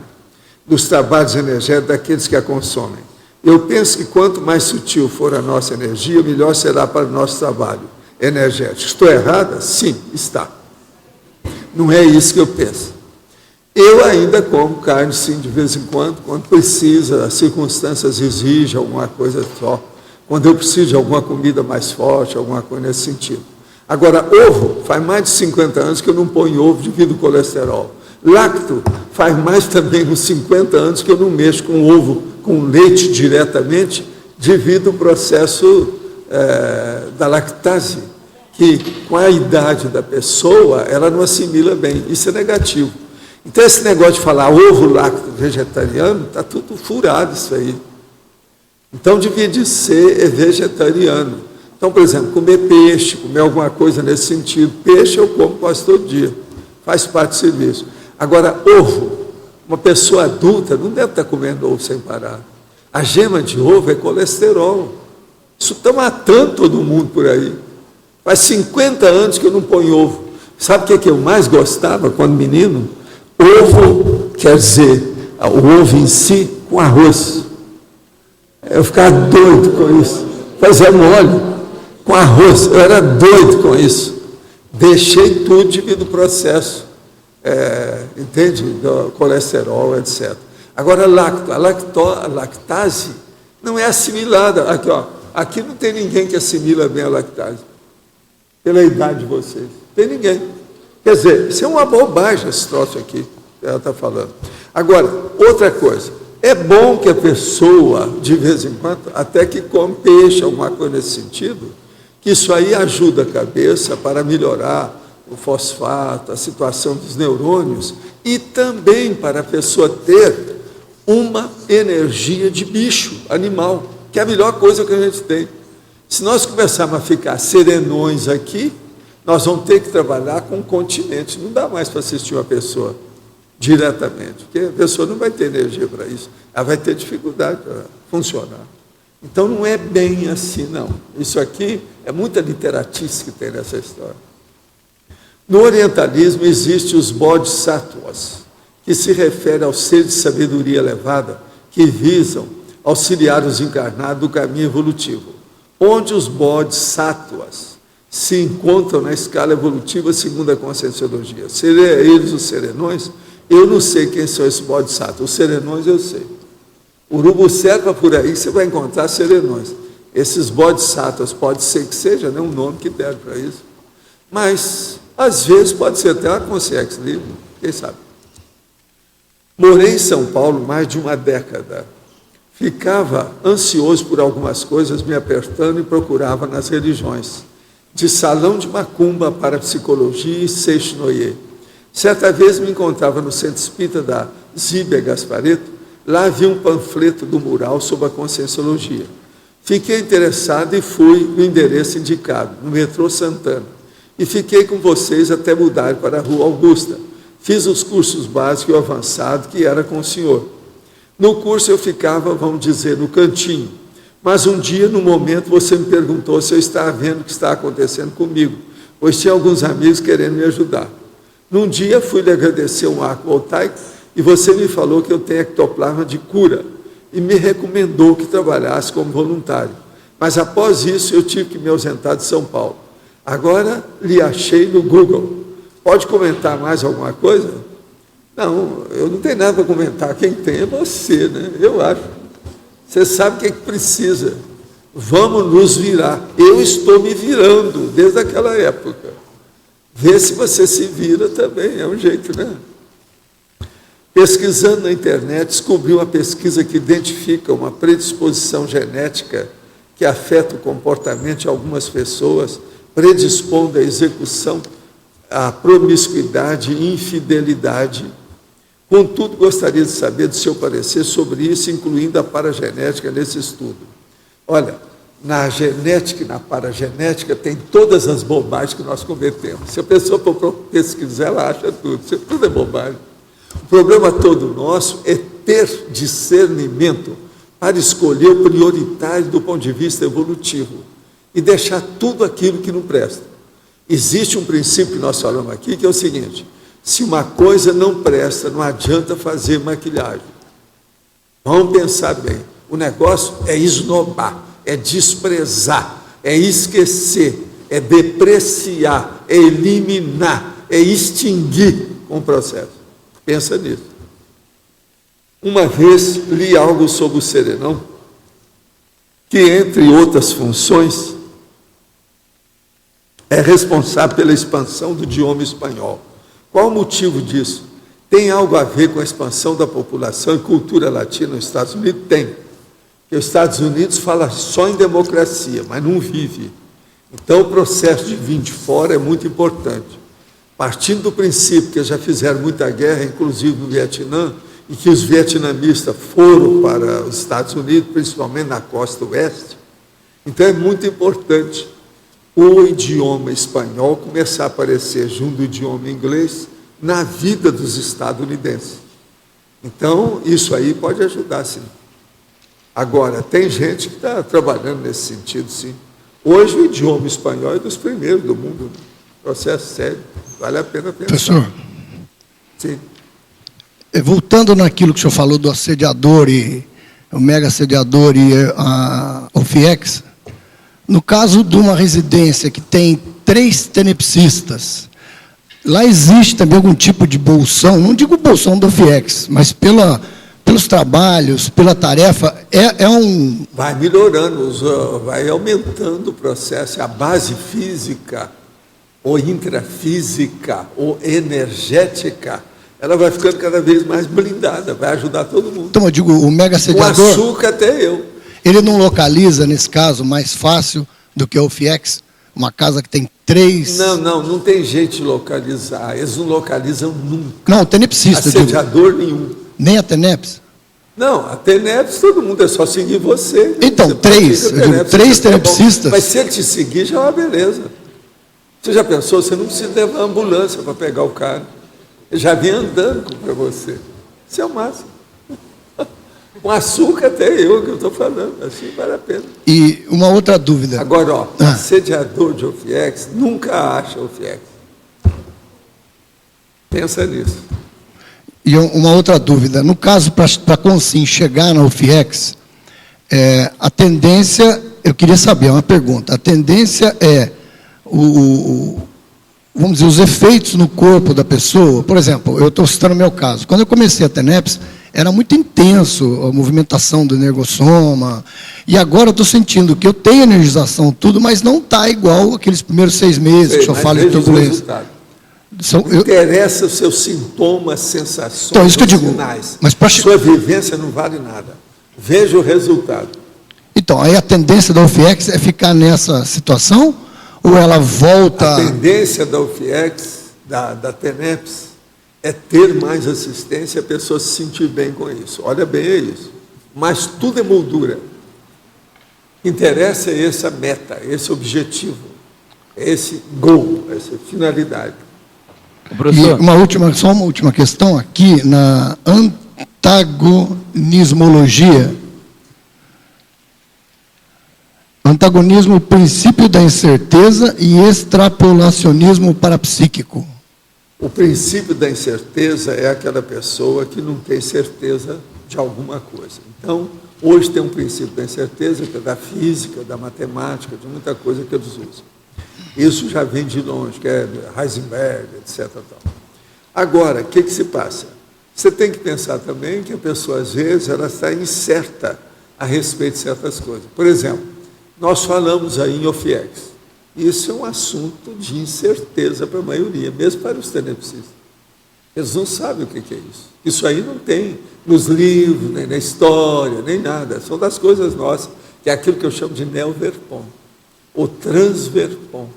dos trabalhos energéticos daqueles que a consomem. Eu penso que quanto mais sutil for a nossa energia, melhor será para o nosso trabalho energético. Estou errada? Sim, está. Não é isso que eu penso. Eu ainda como carne, sim, de vez em quando precisa, as circunstâncias exigem alguma coisa só, quando eu preciso de alguma comida mais forte, alguma coisa nesse sentido. Agora, ovo, faz mais de 50 anos que eu não ponho ovo devido ao colesterol. Lacto, faz mais também uns 50 anos que eu não mexo com ovo, com leite diretamente, devido ao processo da lactase, que com a idade da pessoa, ela não assimila bem. Isso é negativo. Então, esse negócio de falar ovo lacto vegetariano, está tudo furado isso aí. Então, devia de ser vegetariano. Então, por exemplo, comer peixe, comer alguma coisa nesse sentido. Peixe eu como quase todo dia. Faz parte do serviço. Agora, ovo, uma pessoa adulta não deve estar comendo ovo sem parar. A gema de ovo é colesterol. Isso está matando todo mundo por aí. Faz 50 anos que eu não ponho ovo. Sabe o que eu mais gostava quando menino? Ovo, quer dizer, o ovo em si com arroz. Eu ficava doido com isso. Fazia mole com arroz. Eu era doido com isso. Deixei tudo devido ao processo, entende? Do colesterol, etc. Agora, a lactase não é assimilada. Aqui, ó, aqui não tem ninguém que assimila bem a lactase. Pela idade de vocês. Não tem ninguém. Quer dizer, isso é uma bobagem, esse troço aqui. que ela está falando. Agora, outra coisa, é bom que a pessoa, de vez em quando, até que come peixe, alguma coisa nesse sentido, que isso aí ajuda a cabeça para melhorar o fosfato, a situação dos neurônios, e também para a pessoa ter uma energia de bicho, animal, que é a melhor coisa que a gente tem. Se nós começarmos a ficar serenões aqui, nós vamos ter que trabalhar com o continente. Não dá mais para assistir uma pessoa diretamente, porque a pessoa não vai ter energia para isso, ela vai ter dificuldade para funcionar. Então não é bem assim, não. Isso aqui é muita literatice que tem nessa história. No orientalismo existem os bodhisattvas, que se refere aos seres de sabedoria elevada que visam auxiliar os encarnados do caminho evolutivo, onde os bodhisattvas se encontram na escala evolutiva segundo a conscienciologia. Seriam eles os serenões? Eu não sei quem são esses bodhisattvas. Os serenões eu sei. Urubucerva por aí você vai encontrar serenões. Esses bodhisattvas pode ser que seja, né, um nome que deram para isso. Mas, às vezes, pode ser até uma consciência livre, quem sabe. Morei em São Paulo mais de uma década. Ficava ansioso por algumas coisas, me apertando e procurava nas religiões. De salão de macumba para psicologia e Seixinoye. Certa vez me encontrava no Centro Espírita da Zíbia Gasparetto, lá havia um panfleto do mural sobre a conscienciologia. Fiquei interessado e fui no endereço indicado, no metrô Santana. E fiquei com vocês até mudar para a Rua Augusta. Fiz os cursos básicos e o avançado, que era com o senhor. No curso eu ficava, vamos dizer, no cantinho. Mas um dia, no momento, você me perguntou se eu estava vendo o que está acontecendo comigo, pois tinha alguns amigos querendo me ajudar. Num dia, fui lhe agradecer um arco voltaico e você me falou que eu tenho ectoplasma de cura e me recomendou que trabalhasse como voluntário. Mas após isso, eu tive que me ausentar de São Paulo. Agora, lhe achei no Google. Pode comentar mais alguma coisa? Não, eu não tenho nada para comentar. Quem tem é você, né? Eu acho. Você sabe o que é que precisa. Vamos nos virar. Eu estou me virando desde aquela época. Vê se você se vira também, é um jeito, né? Pesquisando na internet, descobri uma pesquisa que identifica uma predisposição genética que afeta o comportamento de algumas pessoas, predispondo à execução, à promiscuidade e infidelidade. Contudo, gostaria de saber do seu parecer sobre isso, incluindo a paragenética nesse estudo. Olha, na genética e na paragenética tem todas as bobagens que nós cometemos. Se a pessoa for pesquisar, ela acha tudo. Isso tudo é bobagem. O problema todo nosso é ter discernimento para escolher o prioritário do ponto de vista evolutivo e deixar tudo aquilo que não presta. Existe um princípio que nós falamos aqui, que é o seguinte: se uma coisa não presta, não adianta fazer maquilhagem. Vamos pensar bem. O negócio é esnobar, é desprezar, é esquecer, é depreciar, é eliminar, é extinguir com o processo. Pensa nisso. Uma vez li algo sobre o serenão, que, entre outras funções, é responsável pela expansão do idioma espanhol. Qual o motivo disso? Tem algo a ver com a expansão da população e cultura latina nos Estados Unidos? Tem. Porque os Estados Unidos fala só em democracia, mas não vive. Então, o processo de vir de fora é muito importante. Partindo do princípio que já fizeram muita guerra, inclusive no Vietnã, e que os vietnamistas foram para os Estados Unidos, principalmente na costa oeste, então é muito importante o idioma espanhol começar a aparecer junto do idioma inglês na vida dos estadunidenses. Então, isso aí pode ajudar, sim. Agora, tem gente que está trabalhando nesse sentido, sim. Hoje, o idioma espanhol é dos primeiros do mundo. Processo sério, vale a pena pensar. Professor, sim. Voltando naquilo que o senhor falou do assediador, e o mega assediador e o FIEX, no caso de uma residência que tem 3 tenepsistas, lá existe também algum tipo de bolsão, não digo bolsão do FIEX, mas pelos trabalhos, pela tarefa, Vai melhorando, vai aumentando o processo, a base física, ou intrafísica, ou energética, ela vai ficando cada vez mais blindada, vai ajudar todo mundo. Então, eu digo, o mega Com assediador, açúcar até eu. ele não localiza, nesse caso, mais fácil do que o FIEX? Uma casa que tem 3... Não tem jeito de localizar. Eles não localizam nunca. Não, tenepsista, eu digo. Assediador nenhum. Nem a TENEPS? Não, a TENEPS, todo mundo é só seguir você. Então, Você 3, pratica eu digo, TENEPS, 3 tá bom. tenepsistas. Mas se ele te seguir, já é uma beleza. Você já pensou? Você não precisa levar ambulância para pegar o cara. Ele já vem andando para você. Isso é o máximo. Com açúcar até eu, que eu estou falando. Assim vale a pena. E uma outra dúvida. Agora, ó, assediador de OFIEX nunca acha OFIEX. Pensa nisso. E uma outra dúvida. No caso, para a Consim chegar na UFIEX, a tendência, eu queria saber, é uma pergunta, a tendência é, vamos dizer, os efeitos no corpo da pessoa. Por exemplo, eu estou citando o meu caso. Quando eu comecei a TENEPS, era muito intenso a movimentação do energossoma, e agora eu estou sentindo que eu tenho energização, tudo, mas não está igual aqueles primeiros 6 meses que eu falo de turbulência. Não interessa os seus sintomas, sensações, então, isso que eu digo, sinais. mas Sua vivência não vale nada. Veja o resultado. Então, aí a tendência da UFIEX é ficar nessa situação? Ou ela volta... A tendência da UFIEX, da TENEPS, é ter mais assistência e a pessoa se sentir bem com isso. Olha bem, é isso. Mas tudo é moldura. O que interessa é essa meta, esse objetivo, esse goal, essa finalidade. E só uma última questão aqui, na antagonismologia. Antagonismo, princípio da incerteza e extrapolacionismo parapsíquico. O princípio da incerteza é aquela pessoa que não tem certeza de alguma coisa. Então, hoje tem um princípio da incerteza, que é da física, da matemática, de muita coisa que eles usam. Isso já vem de longe, que é Heisenberg, etc. Agora, o que se passa? Você tem que pensar também que a pessoa, às vezes, ela está incerta a respeito de certas coisas. Por exemplo, nós falamos aí em OFIEX. Isso é um assunto de incerteza para a maioria, mesmo para os tenepsistas. Eles não sabem o que é isso. Isso aí não tem nos livros, nem na história, nem nada. São das coisas nossas, que é aquilo que eu chamo de neoverpom, ou transverpom.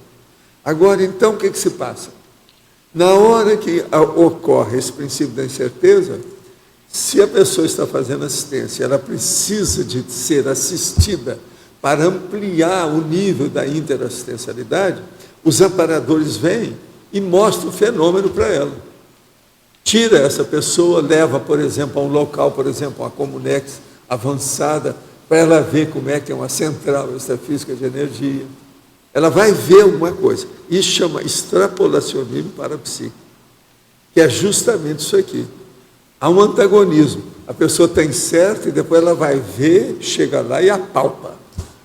Agora, então, o que se passa? Na hora que ocorre esse princípio da incerteza, se a pessoa está fazendo assistência, ela precisa de ser assistida para ampliar o nível da interassistencialidade, os amparadores vêm e mostram o fenômeno para ela. Tira essa pessoa, leva, por exemplo, a um local, por exemplo, uma Comunex avançada, para ela ver como é que é uma central extrafísica de energia. Ela vai ver alguma coisa. Isso chama extrapolacionismo parapsíquico, que é justamente isso aqui. Há um antagonismo. A pessoa está incerta e depois ela vai ver, chega lá e apalpa.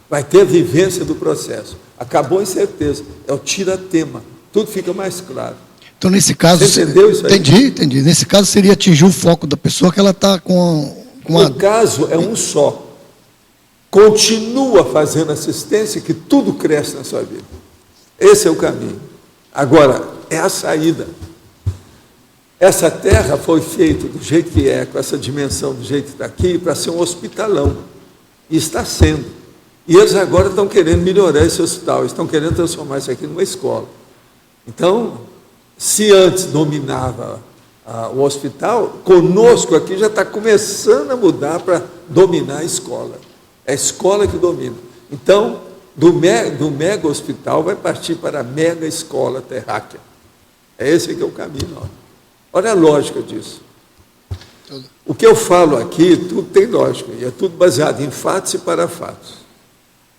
Vai ter a vivência do processo. Acabou a incerteza. É o tira-tema. Tudo fica mais claro. Então, nesse caso... Você entendeu isso aí? Entendi. Nesse caso, seria atingir o foco da pessoa que ela está com O caso é um só. Continua fazendo assistência que tudo cresce na sua vida. Esse é o caminho. Agora, é a saída. Essa terra foi feita do jeito que é, com essa dimensão do jeito que está aqui, para ser um hospitalão. E está sendo. E eles agora estão querendo melhorar esse hospital, estão querendo transformar isso aqui numa escola. Então, se antes dominava o hospital, conosco aqui já está começando a mudar para dominar a escola. É a escola que domina. Então, do mega hospital vai partir para a mega escola terráquea. É esse que é o caminho. Olha a lógica disso. O que eu falo aqui, tudo tem lógica, e é tudo baseado em fatos e parafatos.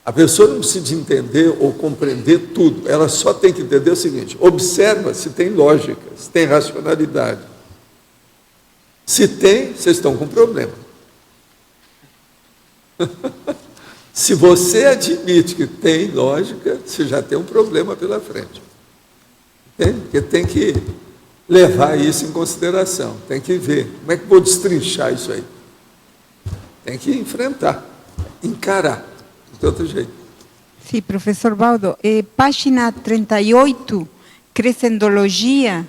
A pessoa não precisa entender ou compreender tudo, ela só tem que entender o seguinte: observa se tem lógica, se tem racionalidade. Se tem, vocês estão com problema. Se você admite que tem lógica, você já tem um problema pela frente. Entende? Porque tem que levar isso em consideração, tem que ver. Como é que eu vou destrinchar isso aí? Tem que enfrentar, encarar, de outro jeito. Sim, professor Baldo. Página 38, Crescendologia,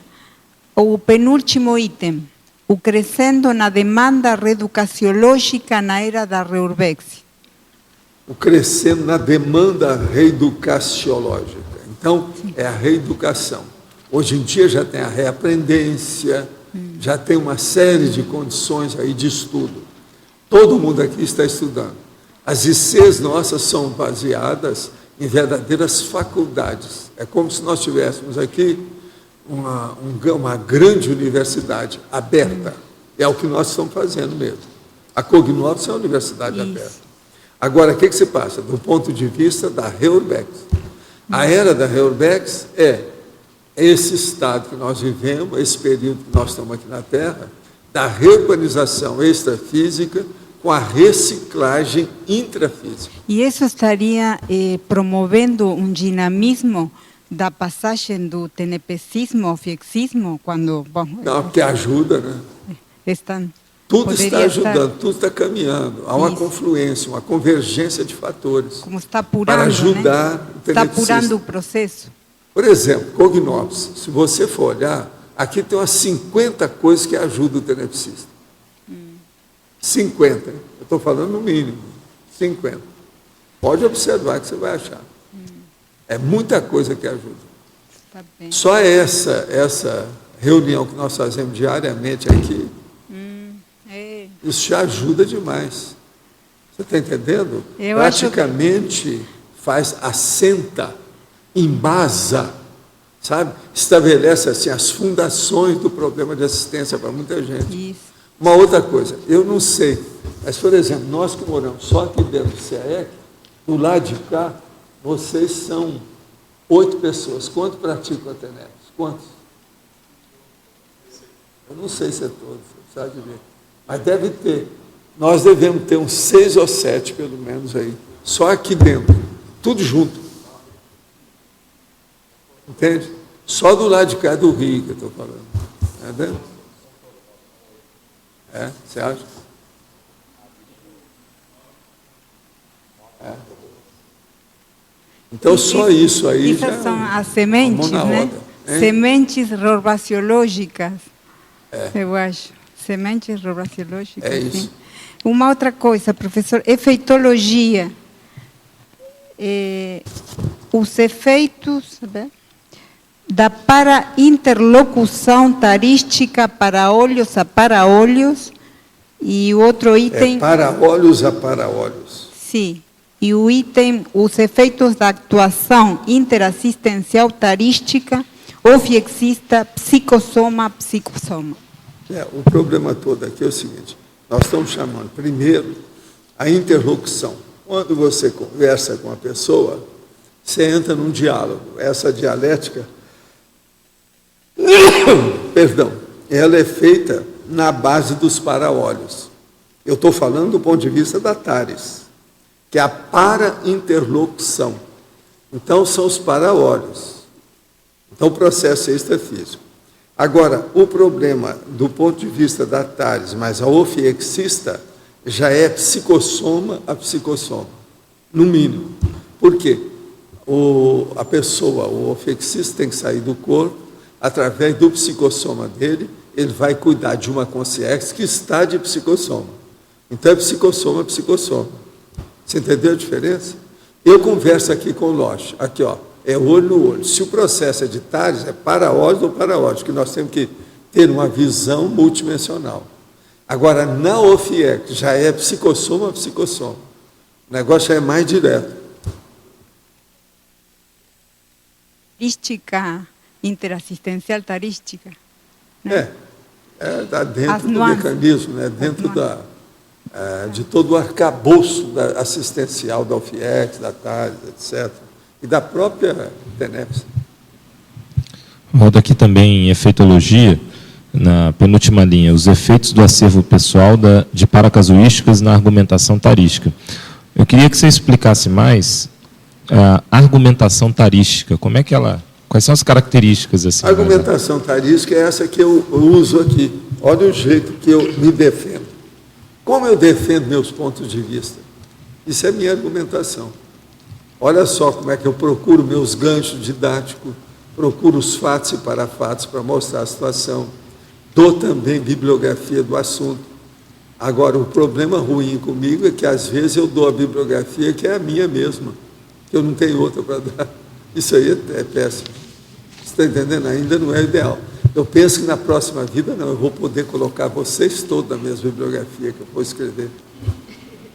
o penúltimo item, o crescendo na demanda reeducaciológica na era da reurbex. O crescendo na demanda reeducaciológica. Então, é a reeducação. Hoje em dia já tem a reaprendência, já tem uma série de condições aí de estudo. Todo mundo aqui está estudando. As ICs nossas são baseadas em verdadeiras faculdades. É como se nós tivéssemos aqui uma grande universidade aberta. É o que nós estamos fazendo mesmo. A Cognops é uma universidade aberta. Agora, o que se passa? Do ponto de vista da reurbex. A era da reurbex é esse estado que nós vivemos, esse período que nós estamos aqui na Terra, da reurbanização extrafísica com a reciclagem intrafísica. E isso estaria promovendo um dinamismo da passagem do TNPcismo ao fiexismo, quando... Bom, não, porque ajuda, né? Tudo está ajudando, tudo está caminhando. Há uma confluência, uma convergência de fatores. Como está apurando, para ajudar, né? O está apurando o processo. Por exemplo, Cognops, se você for olhar, aqui tem umas 50 coisas que ajudam o tenepsista. 50, hein? Eu estou falando no mínimo, 50. Pode observar que você vai achar. É muita coisa que ajuda. Tá bem. Só essa reunião que nós fazemos diariamente aqui, isso já ajuda demais. Você está entendendo? Praticamente assenta, embasa, sabe? Estabelece assim as fundações do problema de assistência para muita gente. Isso. Uma outra coisa, eu não sei, mas, por exemplo, nós que moramos só aqui dentro do CAEC, do lado de cá, vocês são 8 pessoas. Quantos praticam a TENEPS? Quantos? Eu não sei se é todos, você precisa de ver. Mas deve ter. Nós devemos ter uns 6 ou 7, pelo menos, aí. Só aqui dentro. Tudo junto. Entende? Só do lado de cá do Rio que eu estou falando. Entendeu? Você acha? Então, só isso aí Essas já são as sementes, né? Sementes reurbaciológicas, eu acho. Sementes reurbaciológicas. É isso. Sim. Uma outra coisa, professor, efeitologia. Os efeitos da para-interlocução tarística para olhos a para-olhos e o outro item... para-olhos a para-olhos. Sim. E o item, os efeitos da atuação interassistencial tarística, ofiexista, psicossoma. O problema todo aqui é o seguinte, nós estamos chamando, primeiro, a interlocução. Quando você conversa com a pessoa, você entra num diálogo. Essa dialética, ela é feita na base dos para-olhos. Eu estou falando do ponto de vista da TARES, que é a para-interlocução. Então, são os para-olhos. Então, o processo extrafísico. Agora, o problema do ponto de vista da TARES, mas a ofiexista, já é psicossoma a psicossoma, no mínimo. Por quê? A pessoa, o ofiexista tem que sair do corpo, através do psicossoma dele, ele vai cuidar de uma consciência que está de psicossoma. Então, é psicossoma, psicossoma. Você entendeu a diferença? Eu converso aqui com o Loche, aqui, ó, é olho no olho. Se o processo é de TARES, é para-olhos ou para-olhos, que nós temos que ter uma visão multidimensional. Agora, na OFIEC, já é psicossoma, psicossoma. O negócio já é mais direto. Tarística, interassistencial tarística. Né? Está dentro do mecanismo, né? Dentro de todo o arcabouço assistencial da OFIEC, da TARES, etc. E da própria TENEPS. Roda aqui também em efeitologia, na penúltima linha, os efeitos do acervo pessoal de paracasuísticas na argumentação tarística. Eu queria que você explicasse mais a argumentação tarística, como é que ela, quais são as características? Assim, a argumentação tarística é essa que eu uso aqui. Olha o jeito que eu me defendo. Como eu defendo meus pontos de vista? Isso é minha argumentação. Olha só como é que eu procuro meus ganchos didáticos, procuro os fatos e parafatos para mostrar a situação, dou também bibliografia do assunto. Agora, o problema ruim comigo é que, às vezes, eu dou a bibliografia que é a minha mesma, que eu não tenho outra para dar. Isso aí é péssimo. Você está entendendo? Ainda não é ideal. Eu penso que na próxima vida, não, eu vou poder colocar vocês todos na mesma bibliografia que eu vou escrever.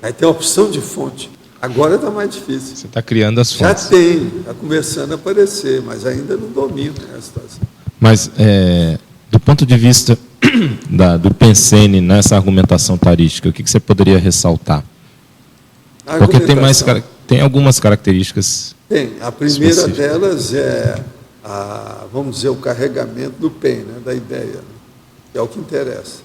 Aí tem a opção de fonte. Agora está mais difícil. Você está criando as fontes. Já tem, está começando a aparecer, mas ainda não domino a situação. Mas, do ponto de vista do Pensene nessa argumentação tarística, o que você poderia ressaltar? Porque tem algumas características. Tem. A primeira delas é, vamos dizer, o carregamento do PEN, né, da ideia, né, que é o que interessa.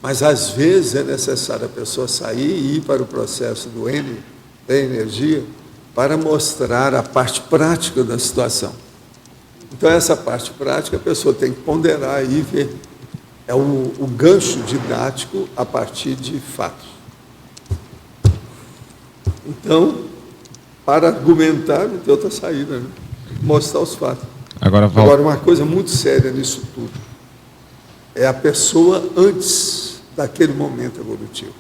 Mas, às vezes, é necessário a pessoa sair e ir para o processo do N, da energia, para mostrar a parte prática da situação. Então, essa parte prática, a pessoa tem que ponderar e ver. É o gancho didático a partir de fatos. Então, para argumentar, não tem outra saída, né? Mostrar os fatos. Agora, uma coisa muito séria nisso tudo é a pessoa antes daquele momento evolutivo.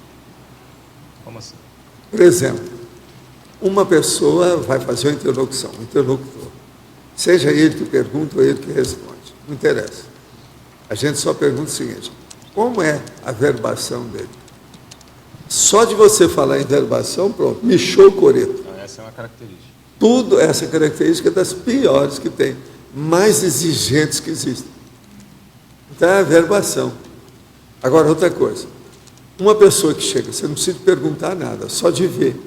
Como assim? Por exemplo, uma pessoa vai fazer uma interlocução, um interlocutor. Seja ele que pergunta ou ele que responde, não interessa. A gente só pergunta o seguinte: como é a verbação dele? Só de você falar em verbação, pronto, michou o coreto. Essa é uma característica. Tudo essa característica é das piores que tem, mais exigentes que existem. Então é a verbação. Agora, outra coisa. Uma pessoa que chega, você não precisa perguntar nada, só de ver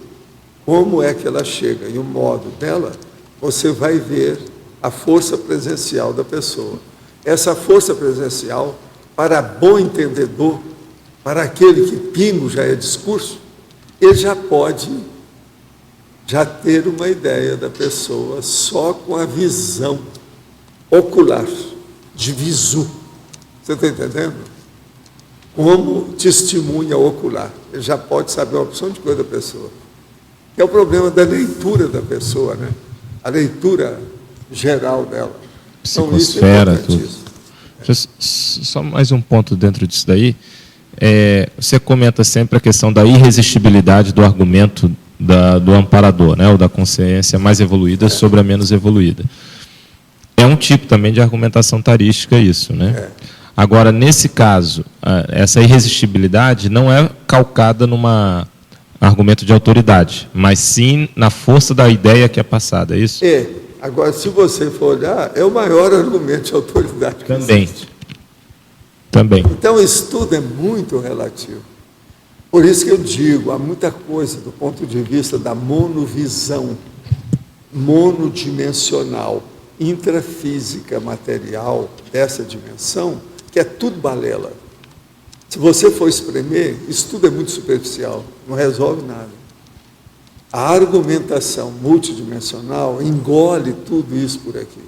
como é que ela chega e o modo dela, você vai ver a força presencial da pessoa. Essa força presencial, para bom entendedor, para aquele que pingo já é discurso, ele já pode ter uma ideia da pessoa só com a visão ocular, de visu. Você está entendendo? Como testemunha ocular. Ele já pode saber uma opção de coisa da pessoa. Que é o problema da leitura da pessoa, né? A leitura geral dela. Psicosfera, então, tudo. Só mais um ponto dentro disso daí. Você comenta sempre a questão da irresistibilidade do argumento do amparador, né, ou da consciência mais evoluída sobre a menos evoluída. É um tipo também de argumentação tarística isso, né? Agora, nesse caso, essa irresistibilidade não é calcada numa argumento de autoridade, mas sim na força da ideia que é passada, é isso? Agora, se você for olhar, é o maior argumento de autoridade que existe. Também. Então, isso tudo é muito relativo. Por isso que eu digo, há muita coisa do ponto de vista da monovisão, monodimensional, intrafísica, material, dessa dimensão, que é tudo balela. Se você for espremer, isso tudo é muito superficial, não resolve nada. A argumentação multidimensional engole tudo isso por aqui.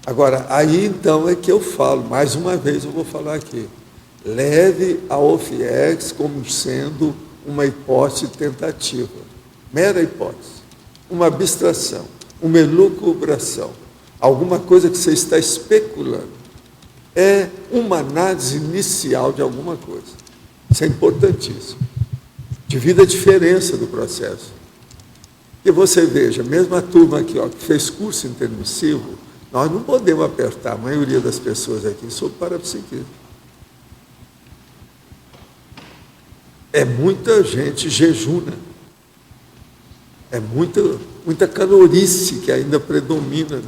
Agora, aí então é que eu falo, mais uma vez eu vou falar aqui, leve a OFIEX como sendo uma hipótese tentativa, mera hipótese, uma abstração, uma elucubração, alguma coisa que você está especulando. É uma análise inicial de alguma coisa. Isso é importantíssimo. Devido à diferença do processo. E você veja, mesmo a turma aqui, ó, que fez curso intermissivo, nós não podemos apertar a maioria das pessoas aqui sobre parapsiquismo. É muita gente jejuna. É muita calorice que ainda predomina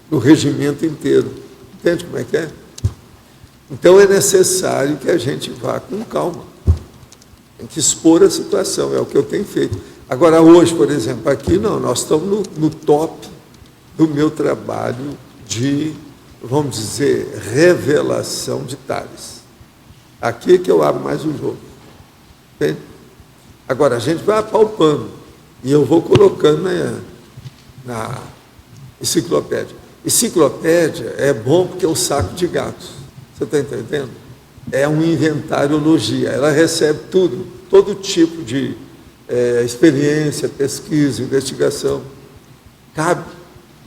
no regimento inteiro. Entende como é que é? Então é necessário que a gente vá com calma. Tem que expor a situação, é o que eu tenho feito. Agora, hoje, por exemplo, aqui não, nós estamos no top do meu trabalho de, vamos dizer, revelação de Tales. Aqui é que eu abro mais o jogo. Entende? Agora, a gente vai apalpando e eu vou colocando na enciclopédia. Enciclopédia é bom porque é um saco de gatos. Você está entendendo? É uma inventariologia. Ela recebe tudo, todo tipo de experiência, pesquisa, investigação. Cabe.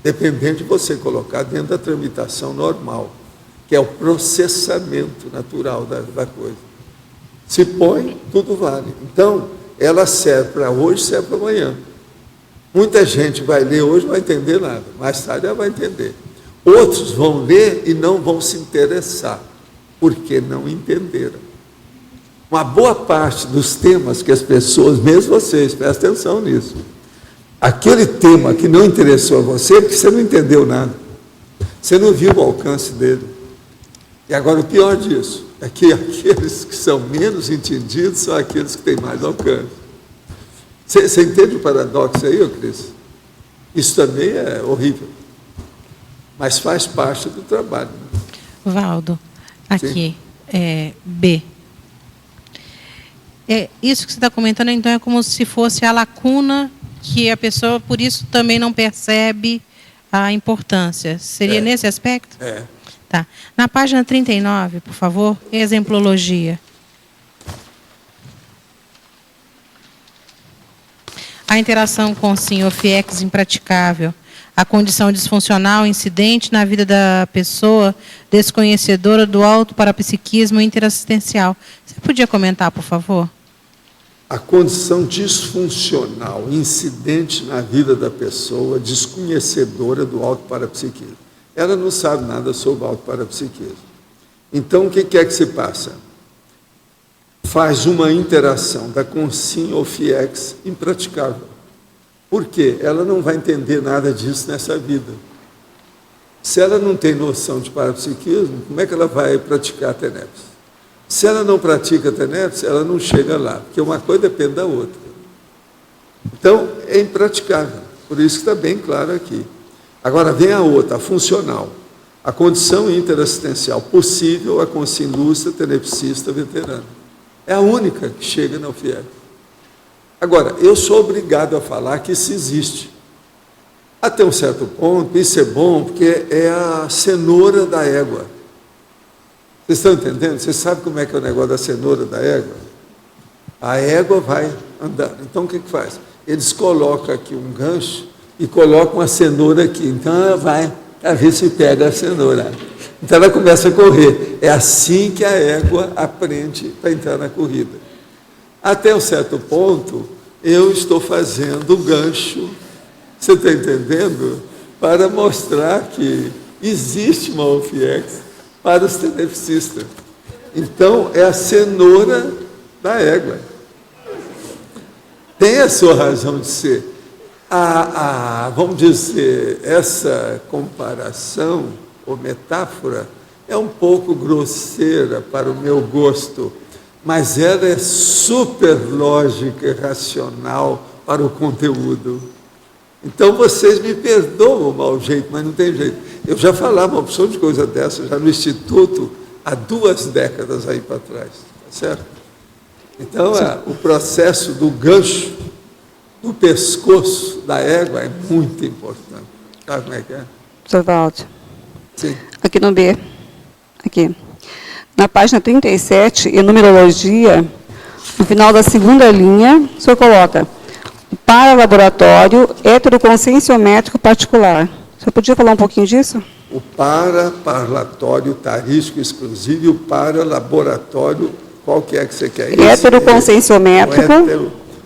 dependendo de você colocar dentro da tramitação normal, que é o processamento natural da coisa. Se põe, tudo vale. Então, ela serve para hoje, serve para amanhã. Muita gente vai ler hoje, não vai entender nada. Mais tarde ela vai entender. Outros vão ler e não vão se interessar, porque não entenderam. Uma boa parte dos temas que as pessoas, mesmo vocês, prestem atenção nisso. Aquele tema que não interessou a você, porque você não entendeu nada. Você não viu o alcance dele. E agora o pior disso é que aqueles que são menos entendidos são aqueles que têm mais alcance. Você entende o paradoxo aí, ô Cris? Isso também é horrível. Mas faz parte do trabalho. Né? Valdo, aqui, B. Isso que você está comentando, então, é como se fosse a lacuna que a pessoa, por isso, também não percebe a importância. Seria nesse aspecto? É. Tá. Na página 39, por favor, exemplologia. A interação com sim ou FIEX impraticável. A condição disfuncional incidente na vida da pessoa desconhecedora do autoparapsiquismo interassistencial. Você podia comentar, por favor? A condição disfuncional incidente na vida da pessoa desconhecedora do autoparapsiquismo. Ela não sabe nada sobre o autoparapsiquismo. Então, o que é que se passa? Faz uma interação da consim ou FIEX impraticável. Por quê? Ela não vai entender nada disso nessa vida. Se ela não tem noção de parapsiquismo, como é que ela vai praticar a TENEPS? Se ela não pratica a TENEPS, ela não chega lá, porque uma coisa depende da outra. Então, é impraticável. Por isso que está bem claro aqui. Agora vem a outra, a funcional. A condição interassistencial possível, a consim lúcida, tenepsista, veterana. É a única que chega na UFIEC. Agora, eu sou obrigado a falar que isso existe. Até um certo ponto, isso é bom, porque é a cenoura da égua. Vocês estão entendendo? Vocês sabem como é que é o negócio da cenoura da égua? A égua vai andando. Então, o que faz? Eles colocam aqui um gancho e colocam a cenoura aqui. Então, ela vai a ver se pega a cenoura. Então, ela começa a correr. É assim que a égua aprende para entrar na corrida. Até um certo ponto, eu estou fazendo o gancho, você está entendendo? Para mostrar que existe uma UFIEX para os tenepsistas. Então, é a cenoura da égua. Tem a sua razão de ser. Vamos dizer, essa comparação ou metáfora é um pouco grosseira para o meu gosto, mas ela é super lógica e racional para o conteúdo. Então, vocês me perdoam o mau jeito, mas não tem jeito. Eu já falava uma opção de coisa dessa, já no Instituto, há 2 décadas aí para trás, tá certo? Então, o processo do gancho, do pescoço da égua é muito importante. Sabe como é que é? Sr. Valdo. Sim. Aqui no B. Aqui. Na página 37, em numerologia, no final da 2ª linha, o senhor coloca para laboratório heteroconscienciométrico particular. O senhor podia falar um pouquinho disso? O para-parlatório tarístico exclusivo e o para-laboratório, qual que é que você quer? Heteroconscienciométrico.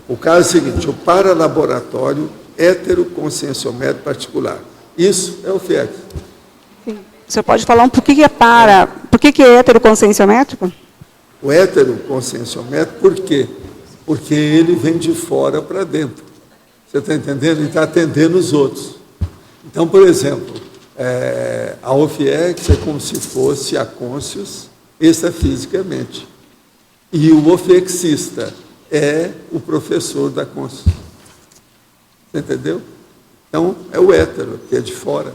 O caso é o seguinte, o para-laboratório heteroconscienciométrico particular. Isso é o FIEX. Sim. O senhor pode falar por que é para... Por que é heteroconscienciométrico? O heteroconscienciométrico, por quê? Porque ele vem de fora para dentro. Você está entendendo? Ele está atendendo os outros. Então, por exemplo, a OFIEX é como se fosse a Conscius extrafisicamente. E o ofexista é o professor da Conscius. Você entendeu? Então, é o hétero, que é de fora.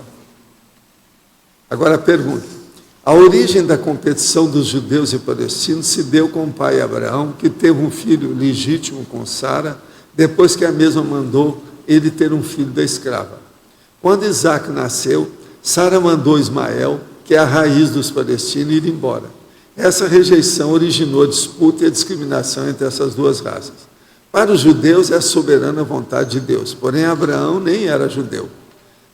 Agora, a pergunta. A origem da competição dos judeus e palestinos se deu com o pai Abraão, que teve um filho legítimo com Sara, depois que a mesma mandou ele ter um filho da escrava. Quando Isaac nasceu, Sara mandou Ismael, que é a raiz dos palestinos, ir embora. Essa rejeição originou a disputa e a discriminação entre essas 2 raças. Para os judeus é a soberana vontade de Deus, porém Abraão nem era judeu.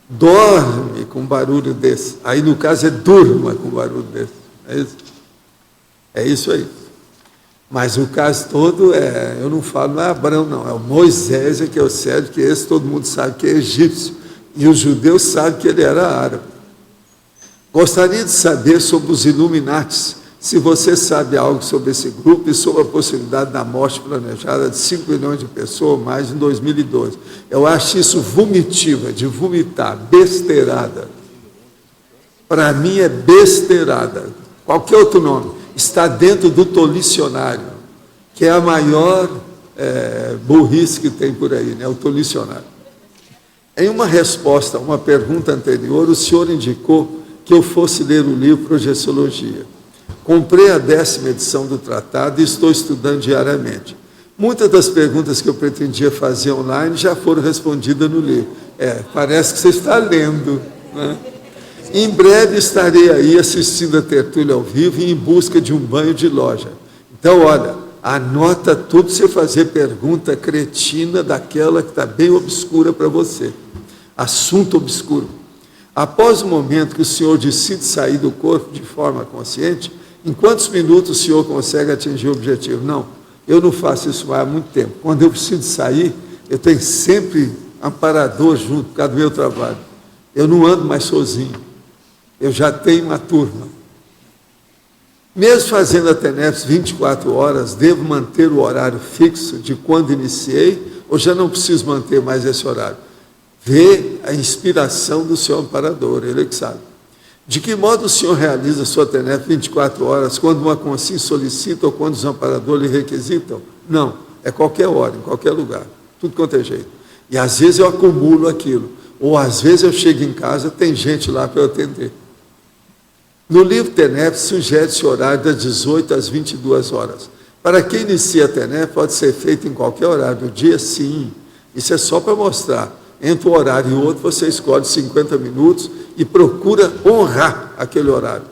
dorme com barulho desse. Aí, no caso, é durma com barulho desse. É isso? É isso aí. Mas o caso todo eu não falo, não é Abraão, não, é o Moisés, que é o Cédio, que esse todo mundo sabe que é egípcio. E os judeus sabem que ele era árabe. Gostaria de saber sobre os Illuminatis, se você sabe algo sobre esse grupo e sobre a possibilidade da morte planejada de 5 milhões de pessoas ou mais em 2012. Eu acho isso vomitiva, de vomitar, besteirada. Para mim é besteirada. Qualquer outro nome. Está dentro do tolicionário, que é a maior burrice que tem por aí, né? O tolicionário. Em uma resposta a uma pergunta anterior, o senhor indicou que eu fosse ler o livro Projeciologia. Comprei a 10ª edição do tratado e estou estudando diariamente. Muitas das perguntas que eu pretendia fazer online já foram respondidas no livro. Parece que você está lendo, né? Em breve estarei aí assistindo a tertúlia ao vivo e em busca de um banho de loja. Então, olha, anota tudo para você fazer pergunta cretina daquela que está bem obscura para você. Assunto obscuro. Após o momento que o senhor decide sair do corpo de forma consciente, em quantos minutos o senhor consegue atingir o objetivo? Não, eu não faço isso há muito tempo. Quando eu preciso sair, eu tenho sempre amparador junto, por causa do meu trabalho. Eu não ando mais sozinho. Eu já tenho uma turma. Mesmo fazendo a TENEPS 24 horas, devo manter o horário fixo de quando iniciei, ou já não preciso manter mais esse horário? Vê a inspiração do senhor amparador, ele é que sabe. De que modo o senhor realiza a sua TENEPS 24 horas, quando uma consciência solicita ou quando os amparadores lhe requisitam? Não, é qualquer hora, em qualquer lugar, tudo quanto é jeito. E às vezes eu acumulo aquilo, ou às vezes eu chego em casa, tem gente lá para eu atender. No livro TENEPS, sugere-se horário das 18 às 22 horas. Para quem inicia a TENEPS, pode ser feito em qualquer horário do dia, sim. Isso é só para mostrar. Entre um horário e outro, você escolhe 50 minutos e procura honrar aquele horário.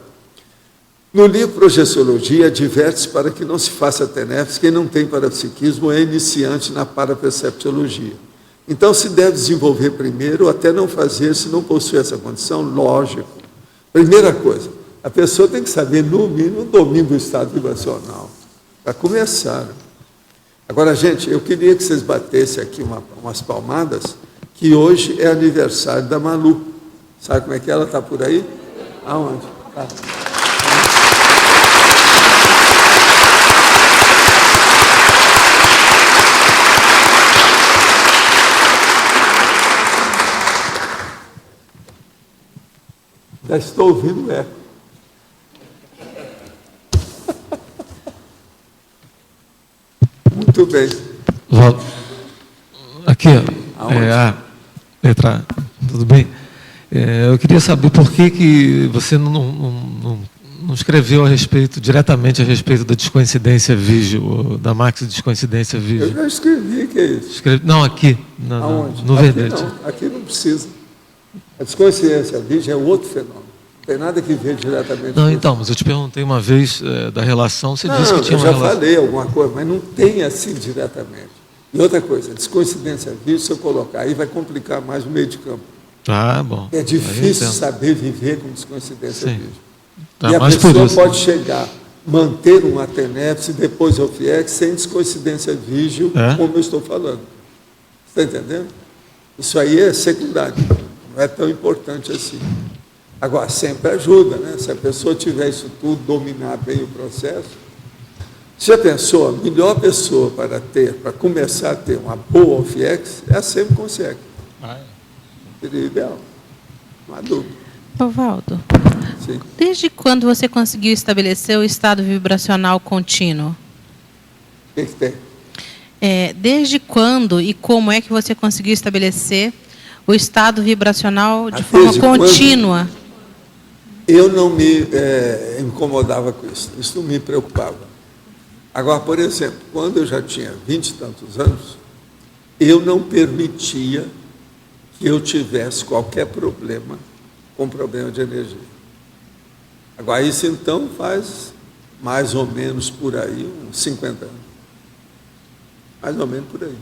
No livro Projeciologia, adverte-se para que não se faça TENEPS quem não tem parapsiquismo ou é iniciante na parapercepciologia. Então, se deve desenvolver primeiro, ou até não fazer, se não possui essa condição, lógico. Primeira coisa, a pessoa tem que saber, no mínimo, o domínio do estado vibracional, para começar. Agora, gente, eu queria que vocês batessem aqui umas palmadas, que hoje é aniversário da Malu. Sabe como é que ela está por aí? Aonde? Tá. Já estou ouvindo eco. Muito bem. Aqui, letra, tudo bem? Eu queria saber por que você não escreveu diretamente a respeito da descoincidência vígio, da descoincidência vígio. Eu já escrevi, que é isso? Não, aqui, no verbete. Aqui não precisa. A descoincidência vígio é outro fenômeno. Não tem nada que ver diretamente. Não, então, mas eu te perguntei uma vez da relação, você disse que tinha uma relação. Eu já falei alguma coisa, mas não tem assim diretamente. E outra coisa, a descoincidência vígio, se eu colocar aí, vai complicar mais o meio de campo. Ah, bom. É difícil saber viver com descoincidência vígio. Tá, e a pessoa pode chegar, manter uma TENEPS e depois o FIEX sem descoincidência vígio, como eu estou falando. Está entendendo? Isso aí é secundário, não é tão importante assim. Agora, sempre ajuda, né? Se a pessoa tiver isso tudo, dominar bem o processo. Você já pensou, a melhor pessoa para começar a ter uma boa FIEX é a sempre consegue. Seria ideal. Não há dúvida. Valdo, sim. Desde quando você conseguiu estabelecer o estado vibracional contínuo? O que tem? Desde quando e como é que você conseguiu estabelecer o estado vibracional de forma contínua? Eu não me incomodava com isso. Isso não me preocupava. Agora, por exemplo, quando eu já tinha 20 e tantos anos, eu não permitia que eu tivesse qualquer problema com problema de energia. Agora, isso então faz mais ou menos por aí, uns 50 anos. Mais ou menos por aí.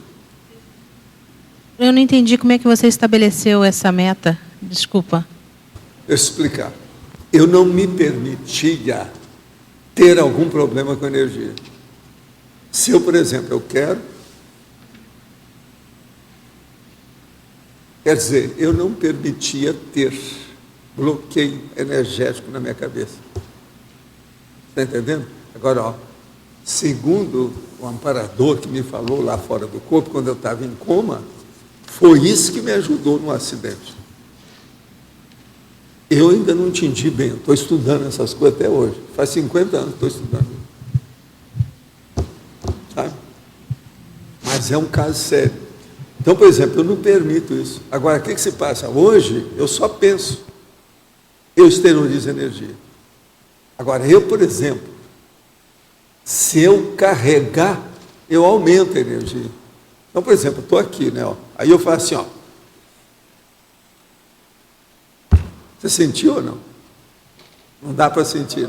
Eu não entendi como é que você estabeleceu essa meta Desculpa. Deixa eu explicar. Eu não me permitia ter algum problema com energia. Se eu, por exemplo, eu quero... Quer dizer, eu não permitia ter bloqueio energético na minha cabeça. Está entendendo? Agora, ó, segundo o amparador que me falou lá fora do corpo, quando eu estava em coma, foi isso que me ajudou no acidente. Eu ainda não entendi bem, eu estou estudando essas coisas até hoje. Faz 50 anos que estou estudando. Sabe? Mas é um caso sério. Então, por exemplo, eu não permito isso. Agora, o que se passa? Hoje, eu só penso. Eu exteriorizo energia. Agora, eu, por exemplo, se eu carregar, eu aumento a energia. Então, por exemplo, eu estou aqui, né? Ó, aí eu faço assim, ó. Você sentiu ou não? Não dá para sentir.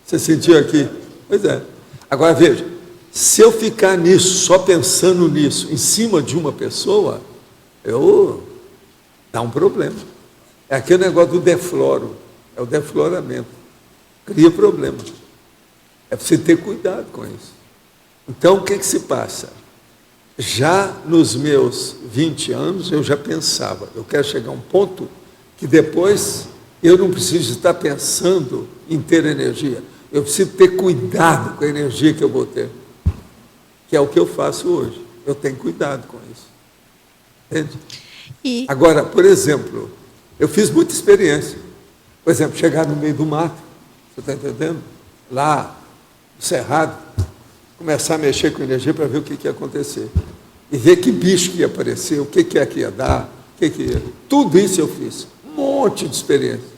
Você sentiu aqui? Pois é. Agora, veja, se eu ficar nisso, só pensando nisso, em cima de uma pessoa, dá um problema. É aquele negócio do defloro, é o defloramento. Cria problema. É preciso ter cuidado com isso. Então, o que se passa? Já nos meus 20 anos, eu já pensava, eu quero chegar a um ponto que depois eu não preciso estar pensando em ter energia. Eu preciso ter cuidado com a energia que eu vou ter. Que é o que eu faço hoje. Eu tenho cuidado com isso. Entende? Agora, por exemplo, eu fiz muita experiência. Por exemplo, chegar no meio do mato, você está entendendo? Lá, no Cerrado, começar a mexer com energia para ver o que ia acontecer. E ver que bicho que ia aparecer, o que é que ia dar, Tudo isso eu fiz. Um monte de experiência.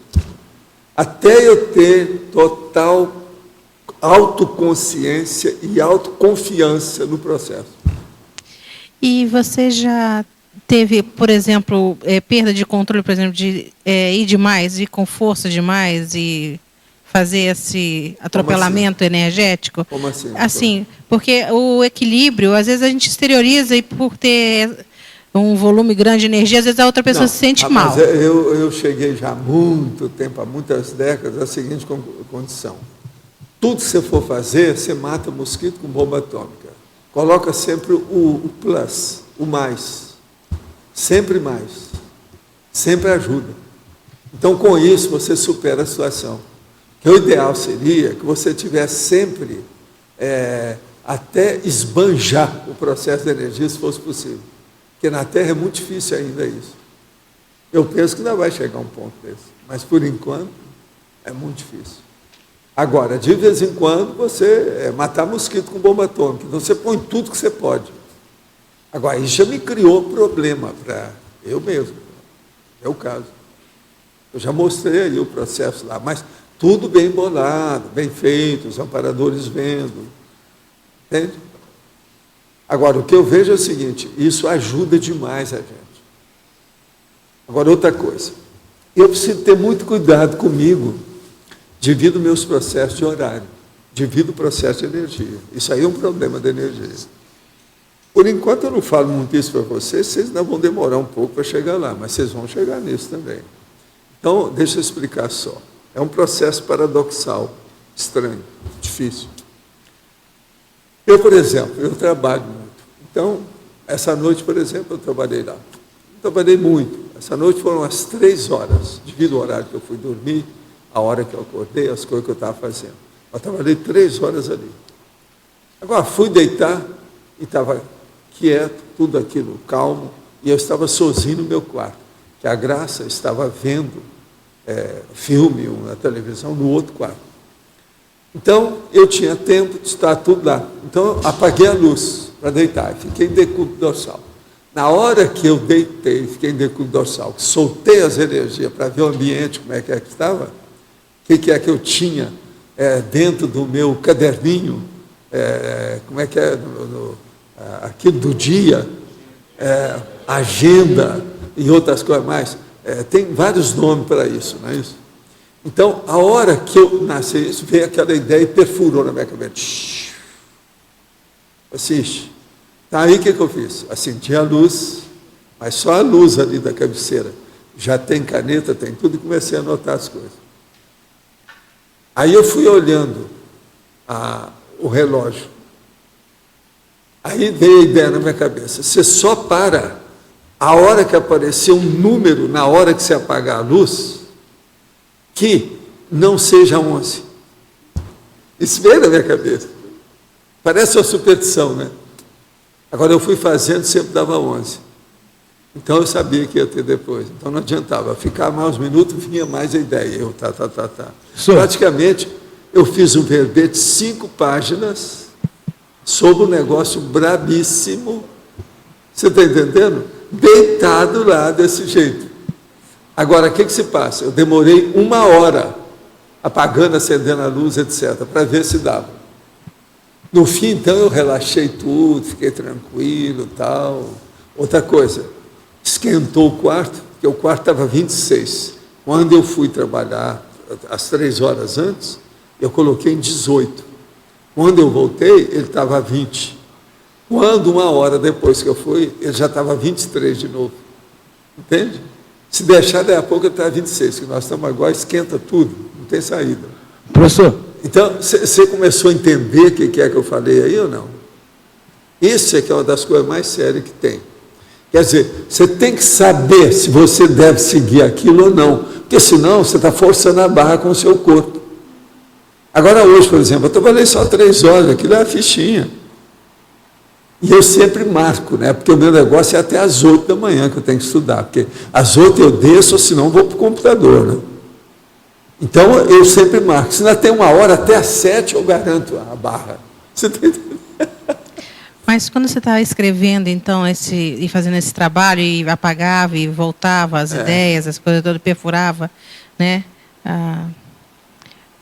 Até eu ter total autoconsciência e autoconfiança no processo. E você já teve, por exemplo, perda de controle, por exemplo, de ir demais, ir com força demais e fazer esse atropelamento energético? Como assim? Assim, porque o equilíbrio, às vezes a gente exterioriza e por ter um volume grande de energia, às vezes a outra pessoa se sente mal. Mas eu cheguei já há muito tempo, há muitas décadas, à seguinte condição. Tudo que você for fazer, você mata mosquito com bomba atômica. Coloca sempre o plus, o mais. Sempre mais. Sempre ajuda. Então, com isso, você supera a situação. O ideal seria que você tivesse sempre, até esbanjar o processo de energia, se fosse possível. Porque na Terra é muito difícil ainda isso. Eu penso que ainda vai chegar a um ponto desse. Mas, por enquanto, é muito difícil. Agora, de vez em quando, você matar mosquito com bomba atômica. Então, você põe tudo que você pode. Agora, isso já me criou problema para eu mesmo. É o caso. Eu já mostrei aí o processo lá, mas tudo bem bolado, bem feito, os amparadores vendo. Entende? Agora, o que eu vejo é o seguinte, isso ajuda demais a gente. Agora, outra coisa. Eu preciso ter muito cuidado comigo, devido aos meus processos de horário, devido ao processo de energia. Isso aí é um problema da energia. Por enquanto eu não falo muito isso para vocês ainda vão demorar um pouco para chegar lá, mas vocês vão chegar nisso também. Então, deixa eu explicar só. É um processo paradoxal, estranho, difícil. Eu, por exemplo, eu trabalho muito. Então, essa noite, por exemplo, eu trabalhei lá. Trabalhei muito. Essa noite foram as 3 horas, devido ao horário que eu fui dormir, a hora que eu acordei, as coisas que eu estava fazendo. Eu trabalhei 3 horas ali. Agora, fui deitar e estava quieto, tudo aquilo calmo, e eu estava sozinho no meu quarto, que a Graça estava vendo filme na televisão no outro quarto. Então, eu tinha tempo de estar tudo lá. Então, eu apaguei a luz para deitar e fiquei em decúbito dorsal. Na hora que eu deitei, fiquei em decúbito dorsal, soltei as energias para ver o ambiente, como é que estava, o que é que eu tinha dentro do meu caderninho, como é que é, aquilo do dia, agenda e outras coisas mais. Tem vários nomes para isso, não é isso? Então, a hora que eu nasci isso, veio aquela ideia e perfurou na minha cabeça. Assiste. Tá aí o que eu fiz? Acendi a luz, mas só a luz ali da cabeceira. já tem caneta, tem tudo, e comecei a anotar as coisas. Aí eu fui olhando o relógio. Aí veio a ideia na minha cabeça, você só para a hora que aparecer um número, na hora que você apagar a luz, que não seja 11. Isso veio na minha cabeça. Parece uma superstição, né? Agora eu fui fazendo, sempre dava 11. Então eu sabia que ia ter depois. Então não adiantava. Ficar mais uns minutos, vinha mais a ideia. Eu, Praticamente, eu fiz um verbete, 5 páginas, sobre um negócio brabíssimo. Você está entendendo? Deitado lá desse jeito. Agora, o que se passa? Eu demorei 1 hora, apagando, acendendo a luz, etc., para ver se dava. No fim, então, eu relaxei tudo, fiquei tranquilo, tal. Outra coisa, esquentou o quarto, porque o quarto estava 26. Quando eu fui trabalhar, às 3 horas antes, eu coloquei em 18. Quando eu voltei, ele estava 20. Quando, 1 hora depois que eu fui, ele já estava 23 de novo. Entende? Se deixar, daí a pouco ele está 26, que nós estamos agora, esquenta tudo, não tem saída. Professor. Então, você começou a entender o que é que eu falei aí ou não? Isso é que é uma das coisas mais sérias que tem. Quer dizer, você tem que saber se você deve seguir aquilo ou não, porque senão você está forçando a barra com o seu corpo. Agora hoje, por exemplo, eu trabalhei só 3 horas, aquilo é a fichinha. E eu sempre marco, né? Porque o meu negócio é até às 8 da manhã que eu tenho que estudar, porque às 8 eu desço, ou senão vou para o computador, né? Então eu sempre marco. Se ainda tem 1 hora, até às 7 eu garanto a barra. Você está entendendo? Mas quando você estava escrevendo, então, e fazendo esse trabalho, e apagava e voltava as ideias, as coisas todas, perfurava, né?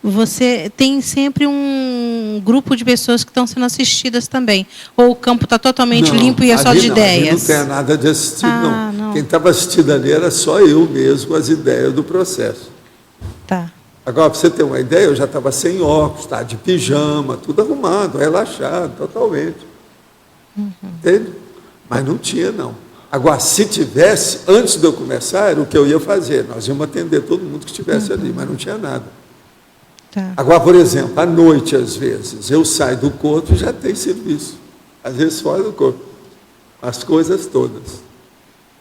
Você tem sempre um grupo de pessoas que estão sendo assistidas também. Ou o campo está totalmente limpo e é só de ideias? Não tem nada de assistido, não. Quem estava assistindo ali era só eu mesmo, com as ideias do processo. Tá. Agora, para você ter uma ideia, eu já estava sem óculos, tá, de pijama, tudo arrumado, relaxado, totalmente. Entende? Mas não tinha, não. Agora, se tivesse, antes de eu começar, era o que eu ia fazer. Nós íamos atender todo mundo que estivesse ali, mas não tinha nada. Tá. Agora, por exemplo, à noite, às vezes, eu saio do corpo e já tem serviço. Às vezes fora do corpo. As coisas todas.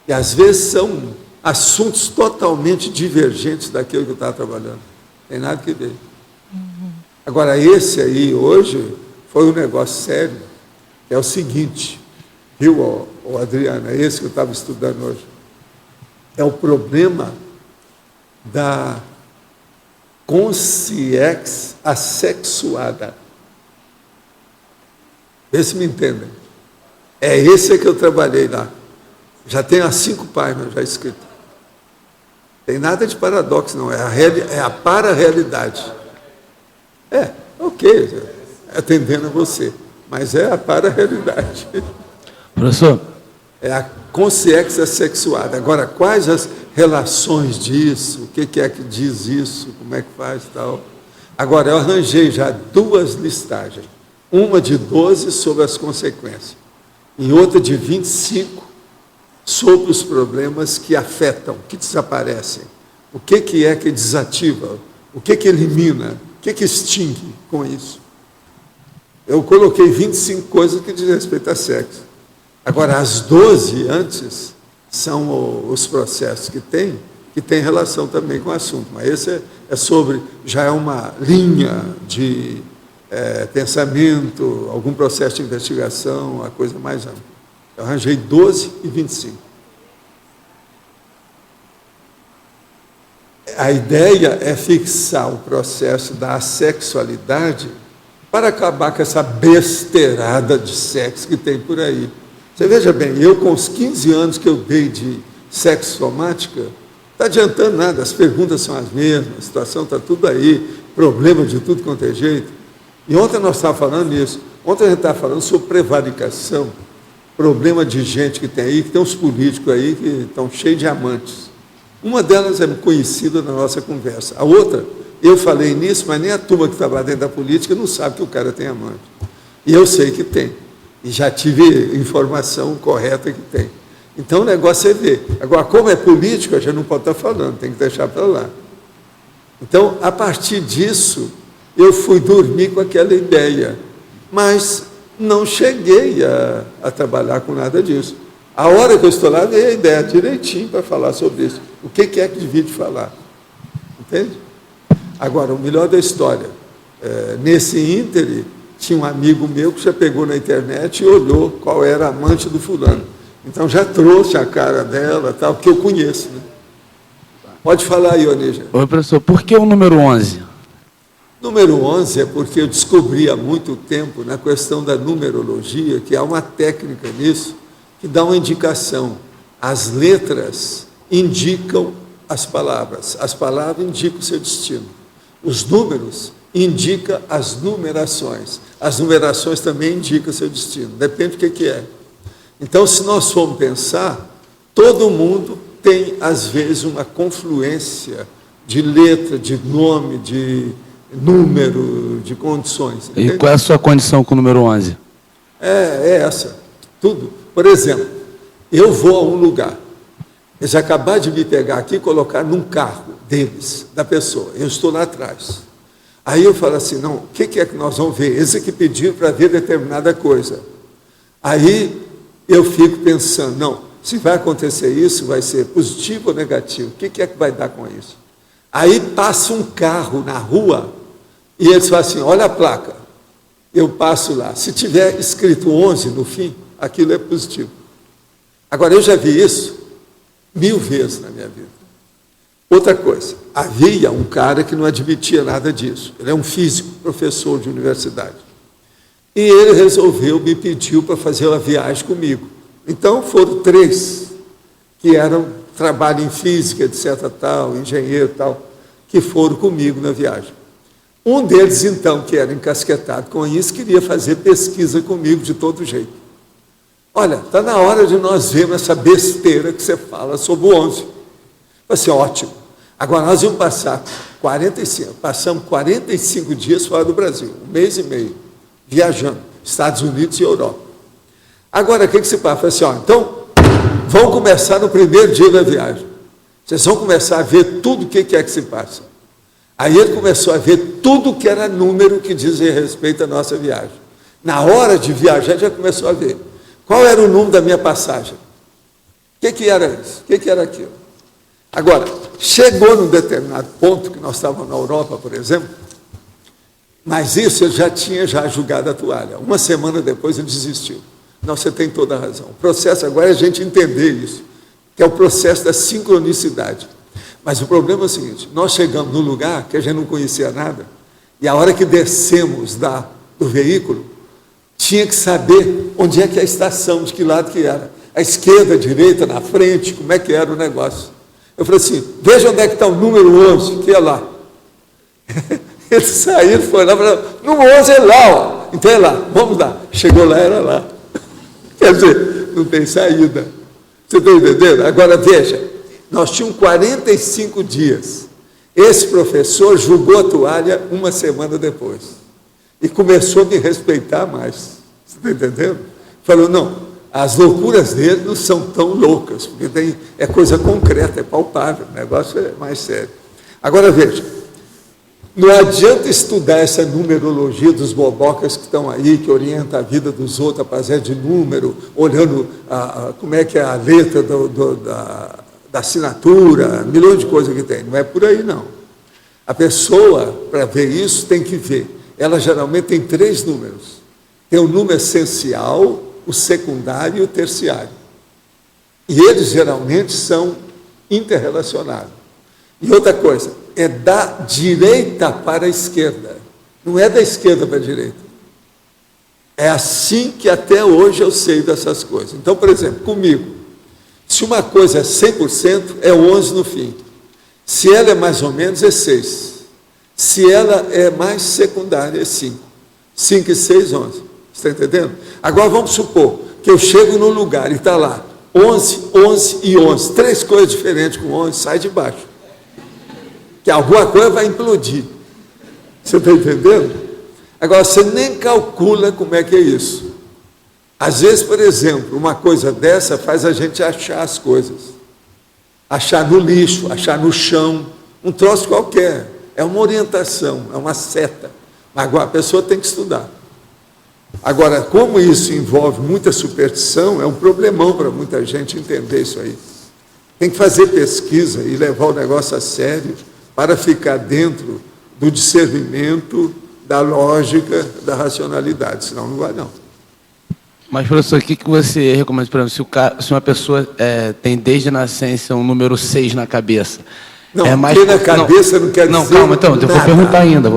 E às vezes são assuntos totalmente divergentes daquilo que eu estava trabalhando. Tem nada que ver. Agora, esse aí, hoje, foi um negócio sério. É o seguinte, viu, Adriana, é esse que eu estava estudando hoje. É o problema da consciência assexuada. Vê se me entendem. É esse que eu trabalhei lá. Já tem as 5 páginas já escritas. Tem nada de paradoxo, não. É a para-realidade. Ok, atendendo a você. Mas é a para-realidade. Professor. É a consciência sexuada. Agora, quais as relações disso? O que é que diz isso? Como é que faz tal? Agora, eu arranjei já 2 listagens. Uma de 12 sobre as consequências. E outra de 25 sobre os problemas que afetam, que desaparecem. O que é que desativa? O que elimina? O que extingue com isso? Eu coloquei 25 coisas que dizem respeito a sexo. Agora, as 12 antes são os processos que tem relação também com o assunto. Mas esse é sobre, já é uma linha de pensamento, algum processo de investigação, a coisa mais ampla. Eu arranjei 12 e 25. A ideia é fixar o processo da assexualidade para acabar com essa besteirada de sexo que tem por aí. Você veja bem, eu com os 15 anos que eu dei de sexo somática, não está adiantando nada, as perguntas são as mesmas, a situação está tudo aí, problema de tudo quanto é jeito. E ontem nós estávamos falando nisso, ontem a gente estava falando sobre prevaricação, problema de gente que tem aí, que tem uns políticos aí que estão cheios de amantes. Uma delas é conhecida na nossa conversa, a outra, eu falei nisso, mas nem a turma que estava lá dentro da política não sabe que o cara tem amante. E eu sei que tem. E já tive informação correta que tem. Então o negócio é ver. Agora, como é político, a gente não pode estar falando, tem que deixar para lá. Então, a partir disso, eu fui dormir com aquela ideia, mas não cheguei a trabalhar com nada disso. A hora que eu estou lá, veio a ideia direitinho para falar sobre isso. O que é que devia de falar? Entende? Agora, o melhor da história, nesse íntere, tinha um amigo meu que já pegou na internet e olhou qual era a amante do fulano. Então, já trouxe a cara dela, tal, que eu conheço. Né? Pode falar aí, Onígia. Oi, professor, por que o número 11? Número 11 é porque eu descobri há muito tempo, na questão da numerologia, que há uma técnica nisso, que dá uma indicação. As letras indicam as palavras indicam o seu destino. Os números indicam as numerações também indicam o seu destino, depende do que é. Então, se nós formos pensar, todo mundo tem, às vezes, uma confluência de letra, de nome, de número, de condições. E qual é a sua condição com o número 11? É essa, tudo. Por exemplo, eu vou a um lugar, eles acabaram de me pegar aqui e colocar num carro deles, da pessoa, eu estou lá atrás. Aí eu falo assim, não, o que é que nós vamos ver? Esse que pediu para ver determinada coisa. Aí eu fico pensando, não, se vai acontecer isso, vai ser positivo ou negativo? O que é que vai dar com isso? Aí passa um carro na rua e eles falam assim, olha a placa. Eu passo lá. Se tiver escrito 11 no fim, aquilo é positivo. Agora, eu já vi isso 1000 vezes na minha vida. Outra coisa, havia um cara que não admitia nada disso. Ele é um físico, professor de universidade. E ele resolveu, me pediu para fazer uma viagem comigo. Então, foram 3 que eram trabalho em física, etc., tal, engenheiro, tal, que foram comigo na viagem. Um deles, então, que era encasquetado com isso, queria fazer pesquisa comigo de todo jeito. Olha, está na hora de nós vermos essa besteira que você fala sobre o 11. Eu falei assim, ótimo. Agora nós vamos passamos 45 dias fora do Brasil, 1 mês e meio, viajando, Estados Unidos e Europa. Agora, o que se passa? Eu falei assim, então, vão começar no primeiro dia da viagem. Vocês vão começar a ver tudo o que é que se passa. Aí ele começou a ver tudo que era número que dizia respeito à nossa viagem. Na hora de viajar, já começou a ver. Qual era o número da minha passagem? O que era isso? O que era aquilo? Agora, chegou num determinado ponto, que nós estávamos na Europa, por exemplo, mas isso ele já tinha jogado a toalha. 1 semana depois ele desistiu. Não, você tem toda a razão. O processo agora é a gente entender isso, que é o processo da sincronicidade. Mas o problema é o seguinte, nós chegamos num lugar que a gente não conhecia nada, e a hora que descemos do veículo, tinha que saber onde é que é a estação, de que lado que era. À esquerda, à direita, na frente, como é que era o negócio. Eu falei assim, veja onde é que está o número 11, que é lá. Eles saíram, foram lá, falaram, número 11 é lá, ó. Então é lá, vamos lá. Chegou lá, era lá. Quer dizer, não tem saída. Você está entendendo? Agora veja, nós tínhamos 45 dias. Esse professor jogou a toalha 1 semana depois. E começou a me respeitar mais. Você está entendendo? Falou, não, as loucuras dele não são tão loucas, porque é coisa concreta, é palpável, o negócio é mais sério. Agora veja, não adianta estudar essa numerologia dos bobocas que estão aí, que orienta a vida dos outros a fazer de número, olhando como é que é a letra da assinatura, milhões de coisas que tem. Não é por aí, não. A pessoa, para ver isso, tem que ver. Ela geralmente tem 3 números. Tem o número essencial, o secundário e o terciário. E eles geralmente são interrelacionados. E outra coisa, é da direita para a esquerda. Não é da esquerda para a direita. É assim que até hoje eu sei dessas coisas. Então, por exemplo, comigo, se uma coisa é 100%, é 11 no fim. Se ela é mais ou menos, é 6. Se ela é mais secundária, é 5. 5 e 6, 11. Você está entendendo? Agora vamos supor que eu chego num lugar e está lá 11, 11 e 11. 3 coisas diferentes com 11, sai de baixo. Que alguma coisa vai implodir. Você está entendendo? Agora, você nem calcula como é que é isso. Às vezes, por exemplo, uma coisa dessa faz a gente achar as coisas. Achar no lixo, achar no chão, um troço qualquer. É uma orientação, é uma seta. Mas agora a pessoa tem que estudar. Agora, como isso envolve muita superstição, é um problemão para muita gente entender isso aí. Tem que fazer pesquisa e levar o negócio a sério para ficar dentro do discernimento, da lógica, da racionalidade. Senão não vai, não. Mas, professor, o que você recomenda? Por exemplo, se uma pessoa tem desde nascença um número 6 na cabeça. Não, ter na cabeça não quer dizer Não, calma, então, eu vou perguntar ainda.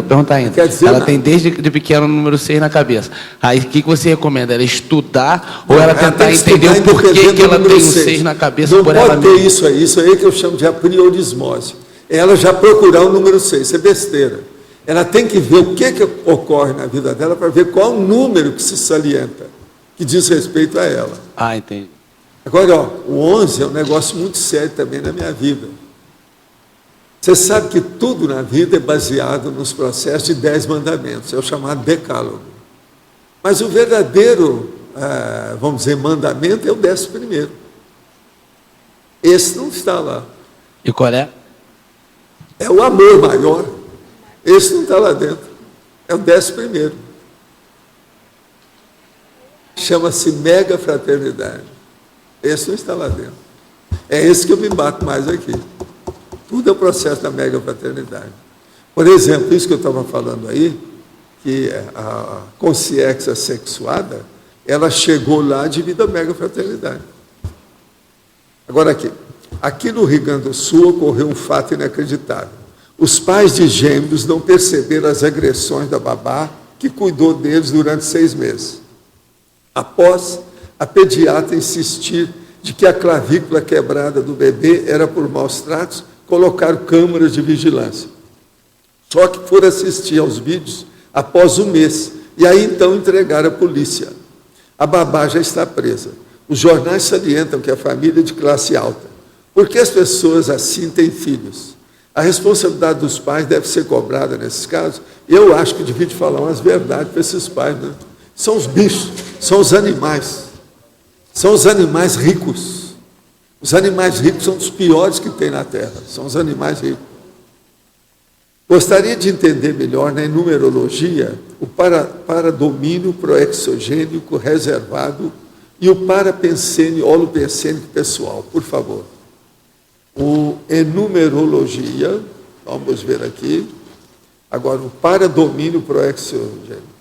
Quer dizer ela nada. tem desde de pequeno o número 6 na cabeça. Aí, o que você recomenda? Ela estudar ou ela tentar entender o porquê que ela tem um 6 na cabeça não por ela mesma? Não pode ter isso aí que eu chamo de apriorismose. É ela já procurar o número 6, isso é besteira. Ela tem que ver o que ocorre na vida dela para ver qual o número que se salienta, que diz respeito a ela. Ah, entendi. Agora, ó, o 11 é um negócio muito sério também na minha vida. Você sabe que tudo na vida é baseado nos processos de 10 mandamentos, é o chamado decálogo. Mas o verdadeiro, vamos dizer, mandamento é o 11º. Esse não está lá. E qual é? É o amor maior. Esse não está lá dentro. É o 11º. Chama-se mega fraternidade. Esse não está lá dentro. É esse que eu me bato mais aqui. Tudo é o processo da mega fraternidade. Por exemplo, isso que eu estava falando aí, que a consciência assexuada, ela chegou lá devido à mega fraternidade. Agora aqui no Rio Grande do Sul ocorreu um fato inacreditável. Os pais de gêmeos não perceberam as agressões da babá que cuidou deles durante 6 meses. Após a pediatra insistir de que a clavícula quebrada do bebê era por maus tratos, colocaram câmeras de vigilância. Só que foram assistir aos vídeos após 1 mês, e aí então entregaram à polícia. A babá já está presa. Os jornais salientam que a família é de classe alta. Por que as pessoas assim têm filhos? A responsabilidade dos pais deve ser cobrada nesses casos. Eu acho que devia falar umas verdades para esses pais, né? São os bichos, são os animais. São os animais ricos. Os animais ricos são os piores que tem na Terra. São os animais ricos. Gostaria de entender melhor na numerologia o paradomínio proexogênico reservado e o parapensênio holopensênico pessoal, por favor. Em numerologia, vamos ver aqui, agora o paradomínio proexogênico.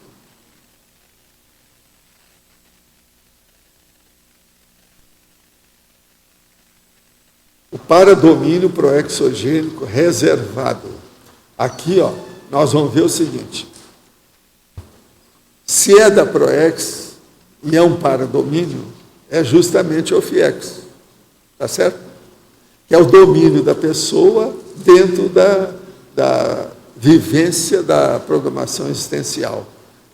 O paradomínio proexogênico reservado. Aqui, ó, nós vamos ver o seguinte. Se é da proex e é um paradomínio, é justamente o FIEX. Tá certo? Que é o domínio da pessoa dentro da vivência da programação existencial.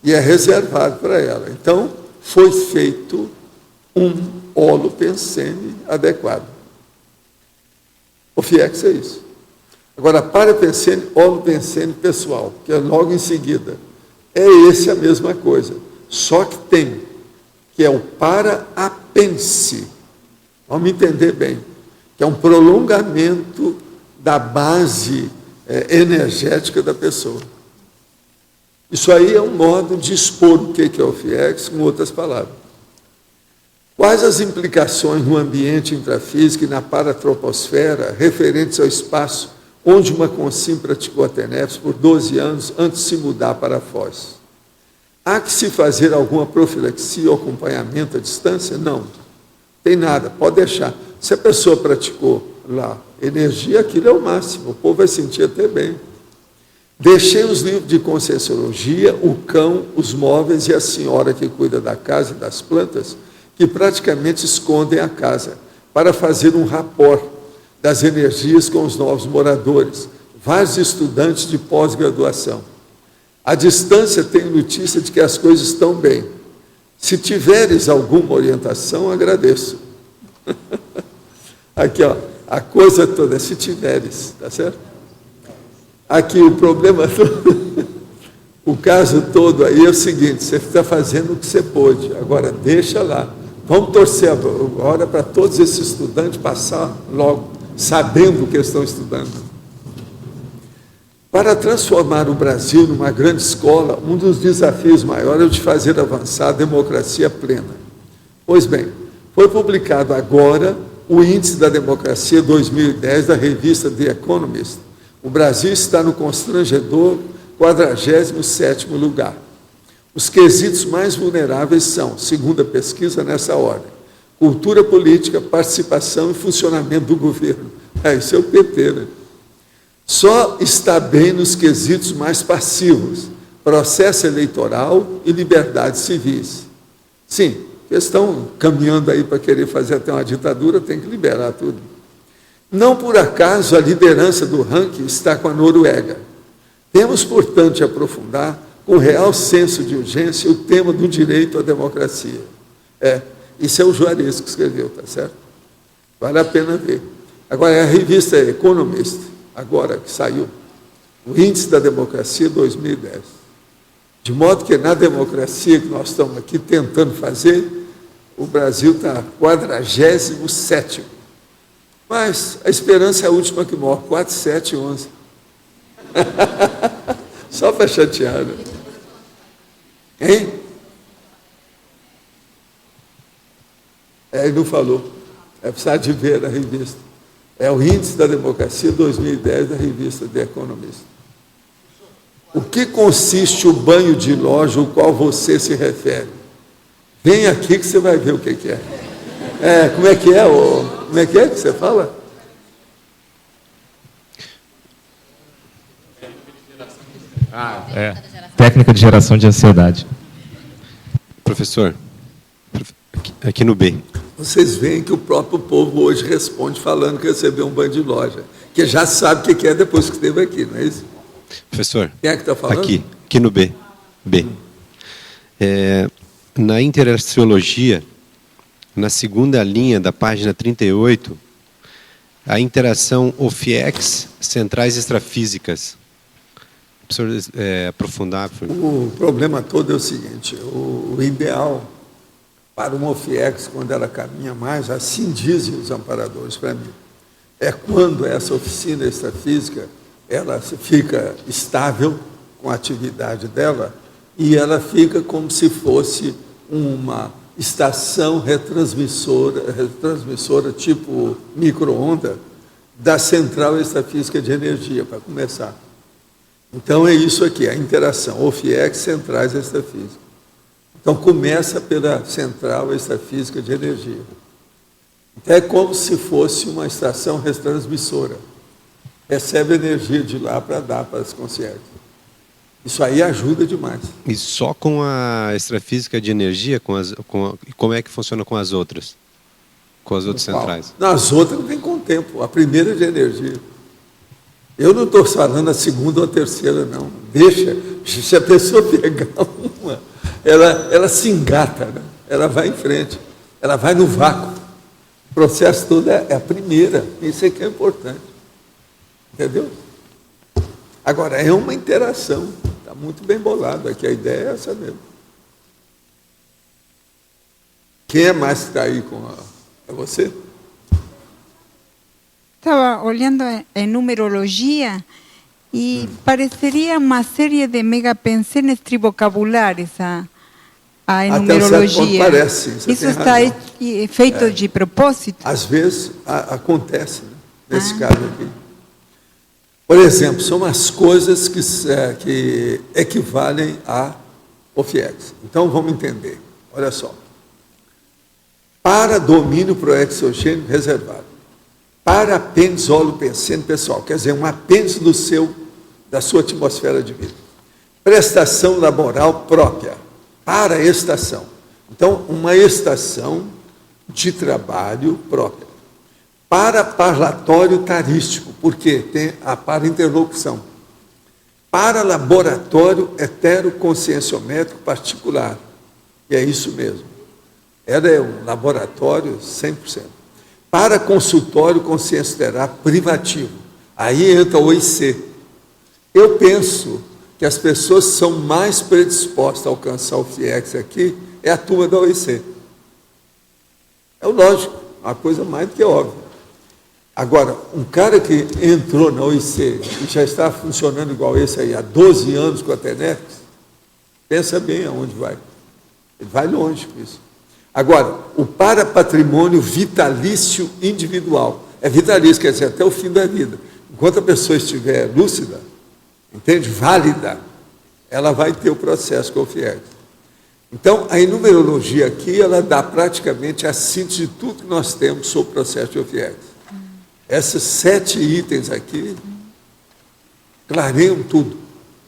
E é reservado para ela. Então, foi feito um holopensene adequado. O FIEX é isso. Agora, parapensene, holopensene pessoal, que é logo em seguida. É esse a mesma coisa. Só que tem, que é o paraapense. Vamos entender bem. Que é um prolongamento da base energética da pessoa. Isso aí é um modo de expor o que é o FIEX, com outras palavras. Quais as implicações no ambiente intrafísico e na paratroposfera referentes ao espaço onde uma consim praticou a TENEPS por 12 anos antes de se mudar para a Foz? Há que se fazer alguma profilaxia ou acompanhamento à distância? Não. Tem nada, pode deixar. Se a pessoa praticou lá energia, aquilo é o máximo, o povo vai sentir até bem. Deixei os livros de Conscienciologia, o cão, os móveis e a senhora que cuida da casa e das plantas, que praticamente escondem a casa, para fazer um rapport das energias com os novos moradores, vários estudantes de pós-graduação. À distância, tenho notícia de que as coisas estão bem. Se tiveres alguma orientação, agradeço. Aqui, ó, a coisa toda, se tiveres, tá certo? Aqui o problema todo, O caso todo aí é o seguinte, você está fazendo o que você pôde, agora deixa lá. Vamos torcer agora para todos esses estudantes passar logo, sabendo o que estão estudando. Para transformar o Brasil numa grande escola, um dos desafios maiores é o de fazer avançar a democracia plena. Pois bem, foi publicado agora o Índice da Democracia 2010 da revista The Economist. O Brasil está no constrangedor 47º lugar. Os quesitos mais vulneráveis são, segundo a pesquisa, nessa ordem: cultura política, participação e funcionamento do governo. Isso é o PT, né? Só está bem nos quesitos mais passivos, processo eleitoral e liberdades civis. Sim, eles estão caminhando aí para querer fazer até uma ditadura, tem que liberar tudo. Não por acaso a liderança do ranking está com a Noruega. Temos, portanto, de aprofundar com real senso de urgência o tema do direito à democracia. Isso é o Juarez que escreveu, tá certo? Vale a pena ver. Agora, é a revista Economist, agora que saiu, o Índice da Democracia 2010. De modo que na democracia que nós estamos aqui tentando fazer, o Brasil está 47º. Mas a esperança é a última que morre, 4, 7, 11. Só para chatear, né? Hein? Ele não falou. É precisar de ver a revista. É o Índice da Democracia 2010 da revista The Economist. O que consiste o banho de loja ao qual você se refere? Vem aqui que você vai ver o que é. Como é que é? Como é que você fala? Técnica de geração de ansiedade. Professor, aqui no B. Vocês veem que o próprio povo hoje responde falando que recebeu um banho de loja, que já sabe o que é depois que esteve aqui, não é isso? Professor, quem é que está falando? Aqui no B. Na interaciologia, na segunda linha da página 38, a interação OFIEX, centrais extrafísicas. Professor, aprofundar. O problema todo é o seguinte: o ideal para uma OFIEX, quando ela caminha mais, assim dizem os amparadores para mim, é quando essa oficina extrafísica ela fica estável com a atividade dela e ela fica como se fosse uma estação retransmissora tipo micro-onda da central extrafísica de energia, para começar. Então é isso aqui, a interação, OFIEX, centrais extrafísicas. Então começa pela central extrafísica de energia. Então é como se fosse uma estação retransmissora. Recebe energia de lá para dar para as concierges. Isso aí ajuda demais. E só com a extrafísica de energia, como é que funciona com as outras? Com as outras centrais? Nas outras não tem com tempo. A primeira é de energia. Eu não estou falando a segunda ou a terceira, não. Deixa. Se a pessoa pegar uma, ela se engata, né? Ela vai em frente. Ela vai no vácuo. O processo todo é a primeira. Isso aqui é importante. Entendeu? Agora, é uma interação. Está muito bem bolado aqui. A ideia é essa mesmo. Quem é mais que está aí com a... É você? Estava olhando em numerologia e pareceria uma série de megapensenes trivocabulares a numerologia. Parece, isso está feito de propósito? Às vezes acontece, né? Nesse caso aqui. Por exemplo, são as coisas que equivalem a OFIEX. Então, vamos entender. Olha só. Para domínio proexogênio reservado. Para apêndice holopensene pessoal. Quer dizer, um apêndice da sua atmosfera de vida. Prestação laboral própria. Para a estação. Então, uma estação de trabalho própria. Para parlatório tarístico, porque tem a para interlocução. Para laboratório heteroconscienciométrico particular. E é isso mesmo. Ela é um laboratório 100%. Para consultório consciência terápico privativo. Aí entra o OIC. Eu penso que as pessoas são mais predispostas a alcançar o FIEX aqui é a turma da OIC. É o lógico, uma coisa mais do que óbvia. Agora, um cara que entrou na OIC e já está funcionando igual esse aí há 12 anos com a TENEPS, pensa bem aonde vai. Ele vai longe com isso. Agora, o parapatrimônio vitalício individual. É vitalício, quer dizer, até o fim da vida. Enquanto a pessoa estiver lúcida, entende? Válida, ela vai ter o processo com o FIEX. Então, a enumerologia aqui, ela dá praticamente a síntese de tudo que nós temos sobre o processo de OFIEX. Esses 7 itens aqui clareiam tudo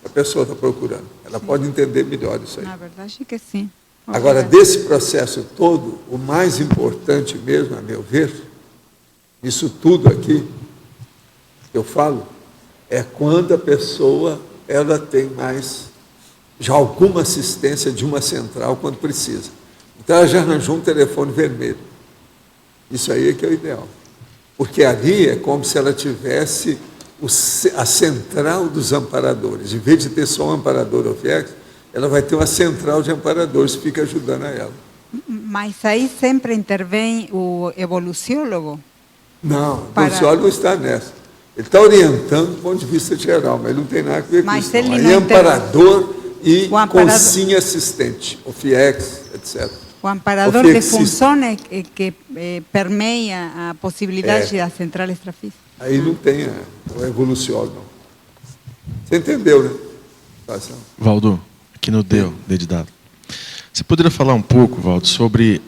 que a pessoa está procurando. Ela pode entender melhor isso aí. Na verdade é que sim. Agora, desse processo todo, o mais importante mesmo, a meu ver, isso tudo aqui, que eu falo, é quando a pessoa ela tem mais, já alguma assistência de uma central quando precisa. Então, ela já arranjou um telefone vermelho. Isso aí é que é o ideal. Porque ali é como se ela tivesse a central dos amparadores. Em vez de ter só um amparador OFIEX, ela vai ter uma central de amparadores que fica ajudando a ela. Mas aí sempre intervém o evoluciólogo? Não, o evoluciólogo está nessa. Ele está orientando do ponto de vista geral, mas ele não tem nada a ver com isso. Ele aí é amparador e consim assistente, OFIEX, etc. O amparador de função é que permeia a possibilidade da central extrafísica. Aí não tem o evoluciólogo, não. Você entendeu, né? Valdo, aqui no D de dado. Você poderia falar um pouco, Valdo, sobre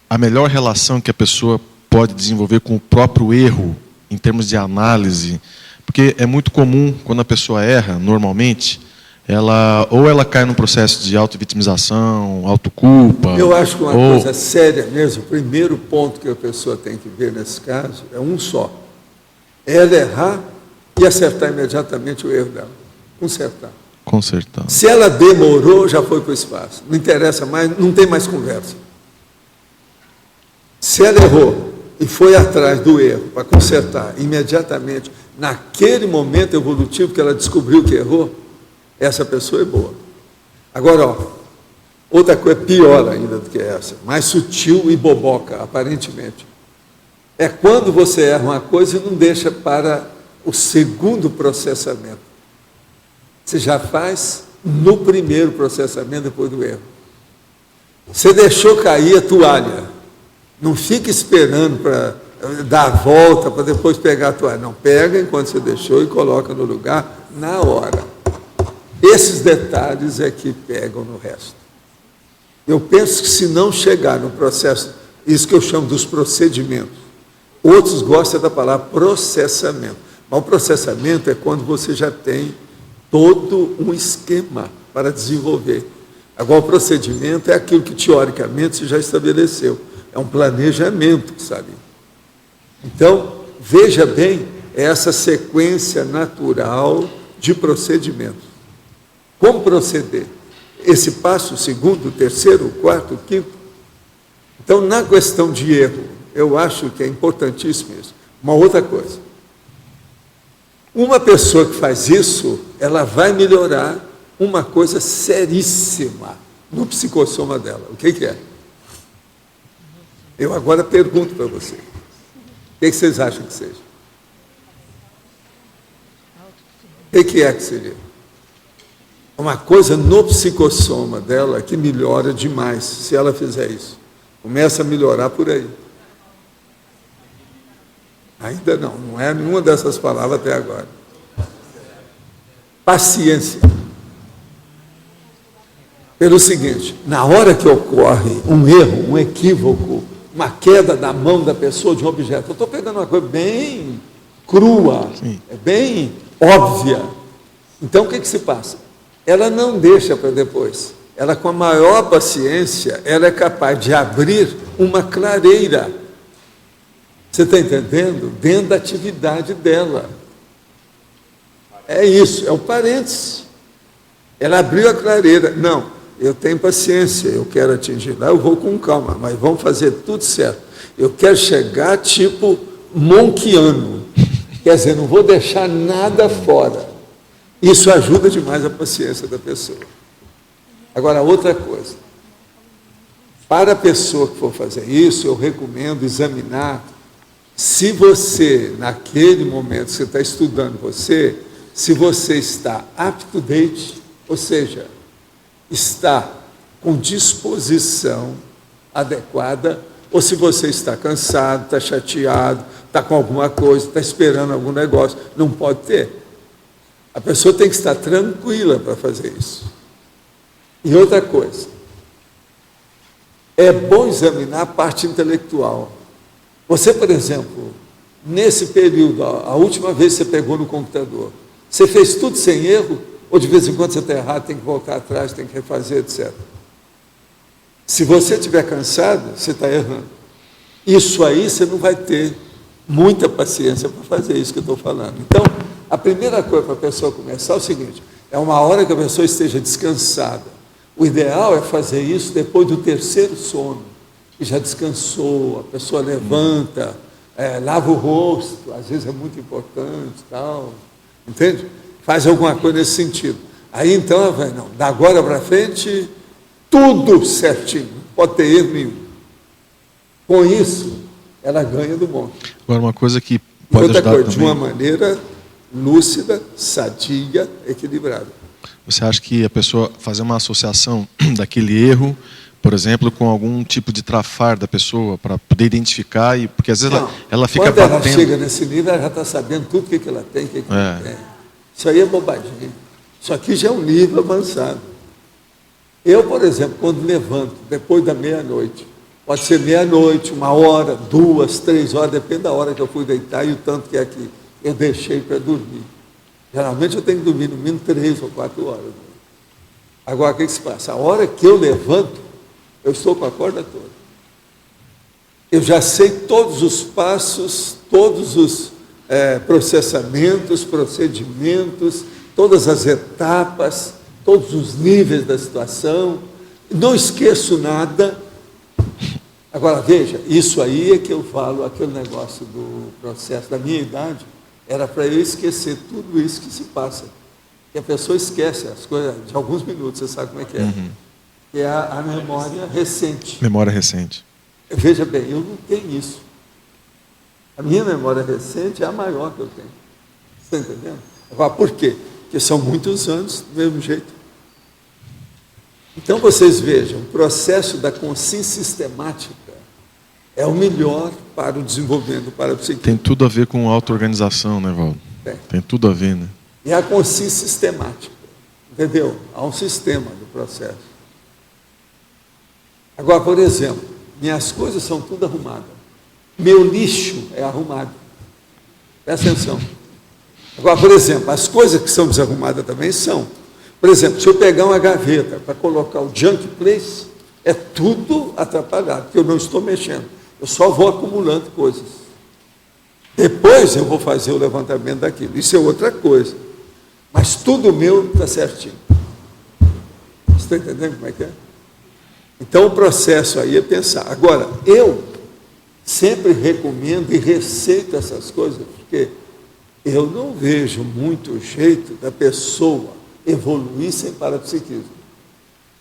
a melhor relação que a pessoa pode desenvolver com o próprio erro, em termos de análise? Porque é muito comum, quando a pessoa erra, normalmente, ela cai num processo de auto-vitimização, autoculpa. Eu acho que uma coisa séria mesmo, o primeiro ponto que a pessoa tem que ver nesse caso é um só. É ela errar e acertar imediatamente o erro dela. Consertar. Se ela demorou, já foi para o espaço. Não interessa mais, não tem mais conversa. Se ela errou e foi atrás do erro para consertar imediatamente, naquele momento evolutivo que ela descobriu que errou, essa pessoa é boa. Agora, outra coisa pior ainda do que essa, mais sutil e boboca, aparentemente, é quando você erra uma coisa e não deixa para o segundo processamento. Você já faz no primeiro processamento depois do erro. Você deixou cair a toalha. Não fica esperando para dar a volta, para depois pegar a toalha. Não, pega enquanto você deixou e coloca no lugar na hora. Esses detalhes é que pegam no resto. Eu penso que se não chegar no processo, isso que eu chamo dos procedimentos, outros gostam da palavra processamento. Mas o processamento é quando você já tem todo um esquema para desenvolver. Agora, o procedimento é aquilo que, teoricamente, você já estabeleceu. É um planejamento, sabe? Então, veja bem essa sequência natural de procedimentos. Como proceder? Esse passo, o segundo, o terceiro, o quarto, o quinto. Então, na questão de erro, eu acho que é importantíssimo isso. Uma outra coisa. Uma pessoa que faz isso, ela vai melhorar uma coisa seríssima no psicossoma dela. O que é? Eu agora pergunto para você. O que vocês acham que seja? O que é que seria? Uma coisa no psicossoma dela que melhora demais, se ela fizer isso. Começa a melhorar por aí. Ainda não é nenhuma dessas palavras até agora. Paciência. Pelo seguinte, na hora que ocorre um erro, um equívoco, uma queda da mão da pessoa de um objeto, eu estou pegando uma coisa bem crua, bem óbvia. Então, o que se passa? Ela não deixa para depois. Ela, com a maior paciência, ela é capaz de abrir uma clareira. Você está entendendo? Dentro da atividade dela. É isso, é o parênteses. Ela abriu a clareira. Não, eu tenho paciência, eu quero atingir lá, eu vou com calma, mas vamos fazer tudo certo. Eu quero chegar tipo monquiano. Quer dizer, não vou deixar nada fora. Isso ajuda demais a paciência da pessoa. Agora, outra coisa. Para a pessoa que for fazer isso, eu recomendo examinar se você, naquele momento que você está estudando se você está up to date, ou seja, está com disposição adequada, ou se você está cansado, está chateado, está com alguma coisa, está esperando algum negócio. Não pode ter. A pessoa tem que estar tranquila para fazer isso. E outra coisa, é bom examinar a parte intelectual. Você, por exemplo, nesse período, a última vez que você pegou no computador, você fez tudo sem erro? Ou de vez em quando você está errado, tem que voltar atrás, tem que refazer, etc. Se você estiver cansado, você está errando. Isso aí você não vai ter muita paciência para fazer isso que eu estou falando. Então, a primeira coisa para a pessoa começar é o seguinte, é uma hora que a pessoa esteja descansada. O ideal é fazer isso depois do terceiro sono, que já descansou, a pessoa levanta, lava o rosto, às vezes é muito importante, tal, entende? Faz alguma coisa nesse sentido. Aí então ela vai, não, da agora para frente, tudo certinho, não pode ter erro nenhum. Com isso, ela ganha do monte. Agora, uma coisa que pode outra ajudar coisa, também... de uma maneira lúcida, sadia, equilibrada. Você acha que a pessoa fazer uma associação daquele erro, por exemplo, com algum tipo de trafar da pessoa, para poder identificar, porque às vezes ela fica quando batendo... ela chega nesse nível, ela já está sabendo tudo o que ela tem, o que não tem. Isso aí é bobagem. Isso aqui já é um nível avançado. Eu, por exemplo, quando levanto, depois da meia-noite, pode ser meia-noite, 1 hora, 2, 3 horas, depende da hora que eu fui deitar e o tanto que é que eu deixei para dormir. Geralmente eu tenho que dormir no mínimo 3 ou 4 horas. Agora, o que se passa? A hora que eu levanto, eu estou com a corda toda. Eu já sei todos os passos, todos os processamentos, procedimentos, todas as etapas, todos os níveis da situação. Não esqueço nada. Agora, veja, isso aí é que eu falo, aquele negócio do processo da minha idade, era para eu esquecer tudo isso que se passa. Que a pessoa esquece as coisas de alguns minutos, você sabe como é que é. Uhum. Que é a memória recente. Memória recente. Veja bem, eu não tenho isso. A minha memória recente é a maior que eu tenho. Você está entendendo? Agora, por quê? Porque são muitos anos do mesmo jeito. Então, vocês vejam, o processo da consciência sistemática é o melhor para o desenvolvimento do parapsiquismo. Tem tudo a ver com auto-organização, né, Valdo? Tem tudo a ver, né? E a consciência sistemática, entendeu? Há um sistema do processo. Agora, por exemplo, minhas coisas são tudo arrumadas. Meu lixo é arrumado. Presta atenção. Agora, por exemplo, as coisas que são desarrumadas também são. Por exemplo, se eu pegar uma gaveta para colocar o junk place, é tudo atrapalhado, porque eu não estou mexendo. Eu só vou acumulando coisas. Depois eu vou fazer o levantamento daquilo. Isso é outra coisa. Mas tudo meu está certinho. Você está entendendo como é que é? Então o processo aí é pensar. Agora, eu sempre recomendo e receito essas coisas, porque eu não vejo muito jeito da pessoa evoluir sem parapsiquismo.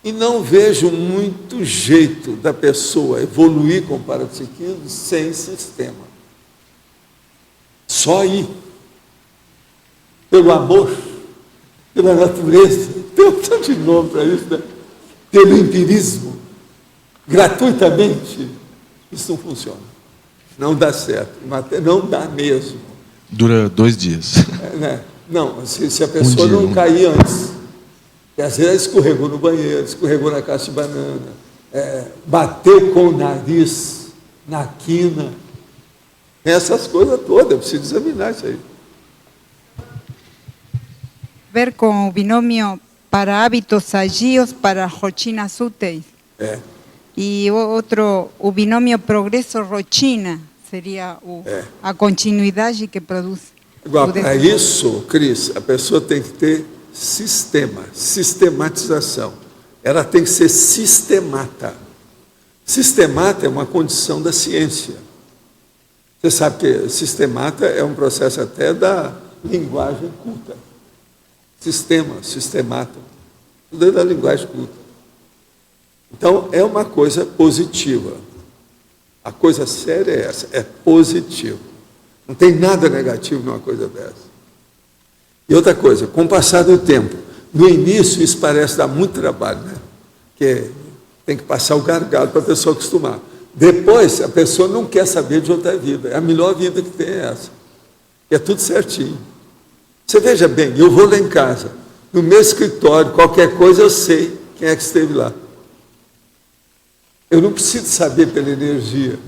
E não vejo muito jeito da pessoa evoluir com parapsiquismo sem sistema. Só ir. Pelo amor, pela natureza, tem um tanto de nome para isso, né? Pelo empirismo, gratuitamente, isso não funciona. Não dá certo. Não dá mesmo. Dura 2 dias. Né? Não, se a pessoa não cair antes. E às vezes ela escorregou no banheiro, escorregou na caixa de banana, bateu com o nariz na quina. Essas coisas todas, eu preciso examinar isso aí. Ver com o binômio para hábitos sagios para rotinas úteis. E outro, o binômio progresso-rotina, seria a continuidade que produz. Igual, para isso, Cris, a pessoa tem que ter sistematização. Ela tem que ser sistemata. Sistemata é uma condição da ciência. Você sabe que sistemata é um processo até da linguagem culta. sistema, sistemata. Tudo é da linguagem culta. Então, é uma coisa positiva. A coisa séria é essa, é positivo. Não tem nada negativo numa coisa dessa. E outra coisa, com o passar do tempo, no início isso parece dar muito trabalho, né? Porque tem que passar o gargalo para a pessoa acostumar. Depois, a pessoa não quer saber de outra vida. É a melhor vida que tem essa. É tudo certinho. Você veja bem, eu vou lá em casa, no meu escritório, qualquer coisa eu sei quem é que esteve lá. Eu não preciso saber pela energia,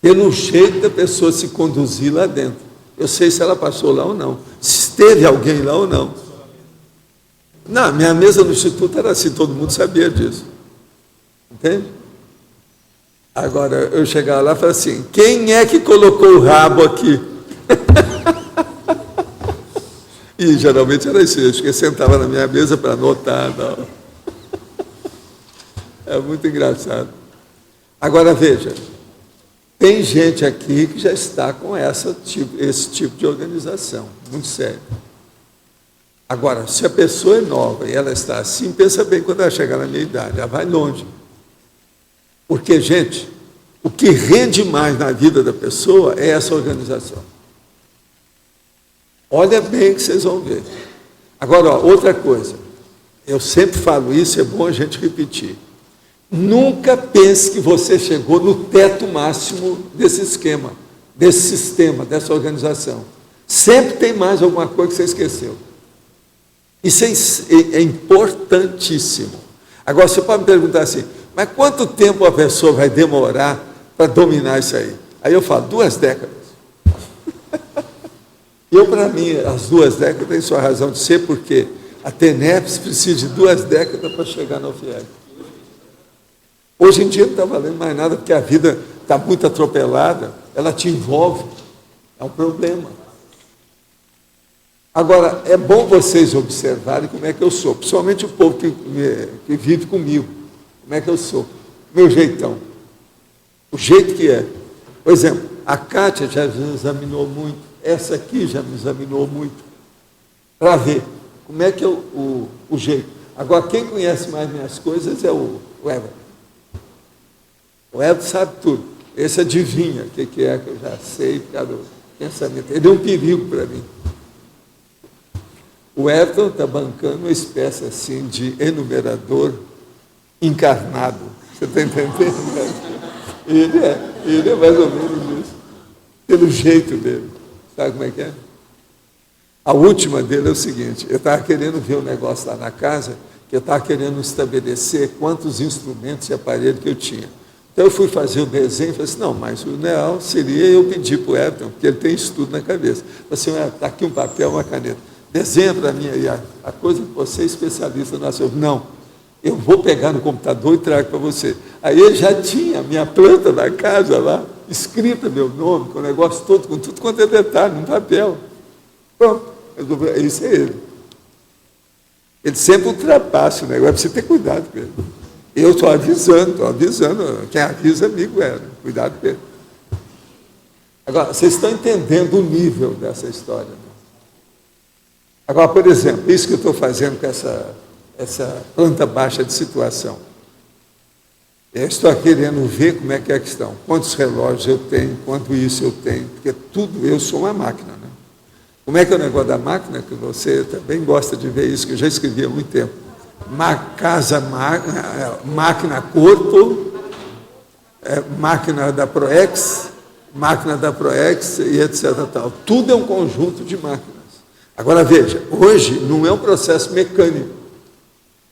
pelo jeito da pessoa se conduzir lá dentro. Eu sei se ela passou lá ou não, se esteve alguém lá ou não. Não, minha mesa no instituto era assim, todo mundo sabia disso. Entende? Agora, eu chegava lá e falava assim, quem é que colocou o rabo aqui? E geralmente era isso, eu sentava na minha mesa para anotar. Não. É muito engraçado. Agora, veja, tem gente aqui que já está com esse tipo de organização, muito sério. Agora, se a pessoa é nova e ela está assim, pensa bem quando ela chegar na minha idade, ela vai longe. Porque, gente, o que rende mais na vida da pessoa é essa organização. Olha bem que vocês vão ver. Agora, ó, outra coisa, eu sempre falo isso, é bom a gente repetir. Nunca pense que você chegou no teto máximo desse esquema, desse sistema, dessa organização. Sempre tem mais alguma coisa que você esqueceu. Isso é importantíssimo. Agora, você pode me perguntar assim, mas quanto tempo a pessoa vai demorar para dominar isso aí? Aí eu falo, 2 décadas. Para mim, as 2 décadas têm sua razão de ser, porque a TENEPS precisa de 2 décadas para chegar na UFIEG. Hoje em dia não está valendo mais nada, porque a vida está muito atropelada, ela te envolve, é um problema. Agora, é bom vocês observarem como é que eu sou, principalmente o povo que vive comigo, como é que eu sou, meu jeitão, o jeito que é. Por exemplo, a Kátia já me examinou muito, essa aqui já me examinou muito, para ver como é que é o jeito. Agora, quem conhece mais minhas coisas é o Everton. O Everton sabe tudo. Esse adivinha o que é que eu já sei por causa do pensamento. Ele é um perigo para mim. O Everton está bancando uma espécie assim de enumerador encarnado. Você está entendendo? Ele é mais ou menos isso. Pelo jeito dele. Sabe como é que é? A última dele é o seguinte, eu estava querendo ver um negócio lá na casa, que eu estava querendo estabelecer quantos instrumentos e aparelhos que eu tinha. Então eu fui fazer o desenho e falei assim, não, mas o ideal seria eu pedir para o Everton, porque ele tem isso tudo na cabeça. Eu falei assim, está aqui um papel, uma caneta. Desenha para mim aí a coisa que você é especialista no assunto. Não, eu vou pegar no computador e trago para você. Aí ele já tinha a minha planta da casa lá, escrita meu nome, com o negócio todo, com tudo quanto é detalhe, num papel. Pronto, isso é ele. Ele sempre ultrapassa o negócio, precisa ter cuidado com ele. Eu estou avisando, quem avisa amigo cuidado com ele. Agora, vocês estão entendendo o nível dessa história, né? Agora, por exemplo, isso que eu estou fazendo com essa planta baixa de situação. Eu estou querendo ver como é que estão, quantos relógios eu tenho, quanto isso eu tenho, porque tudo, eu sou uma máquina, né? Como é que é o negócio da máquina, que você também gosta de ver isso, que eu já escrevi há muito tempo. Máquina corpo, máquina da Proex e etc. Tal. Tudo é um conjunto de máquinas. Agora veja, hoje não é um processo mecânico,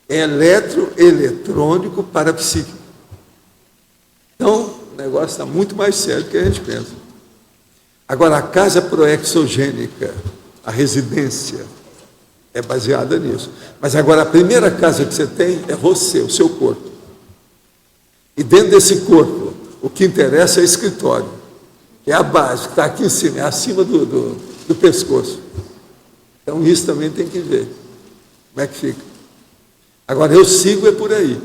é eletrônico parapsíquico. Então, o negócio está muito mais sério do que a gente pensa. Agora, a casa proexogênica, a residência, é baseada nisso. Mas agora, a primeira casa que você tem é você, o seu corpo. E dentro desse corpo, o que interessa é o escritório, que é a base, que está aqui em cima, é acima do pescoço. Então, isso também tem que ver. Como é que fica? Agora, eu sigo é por aí.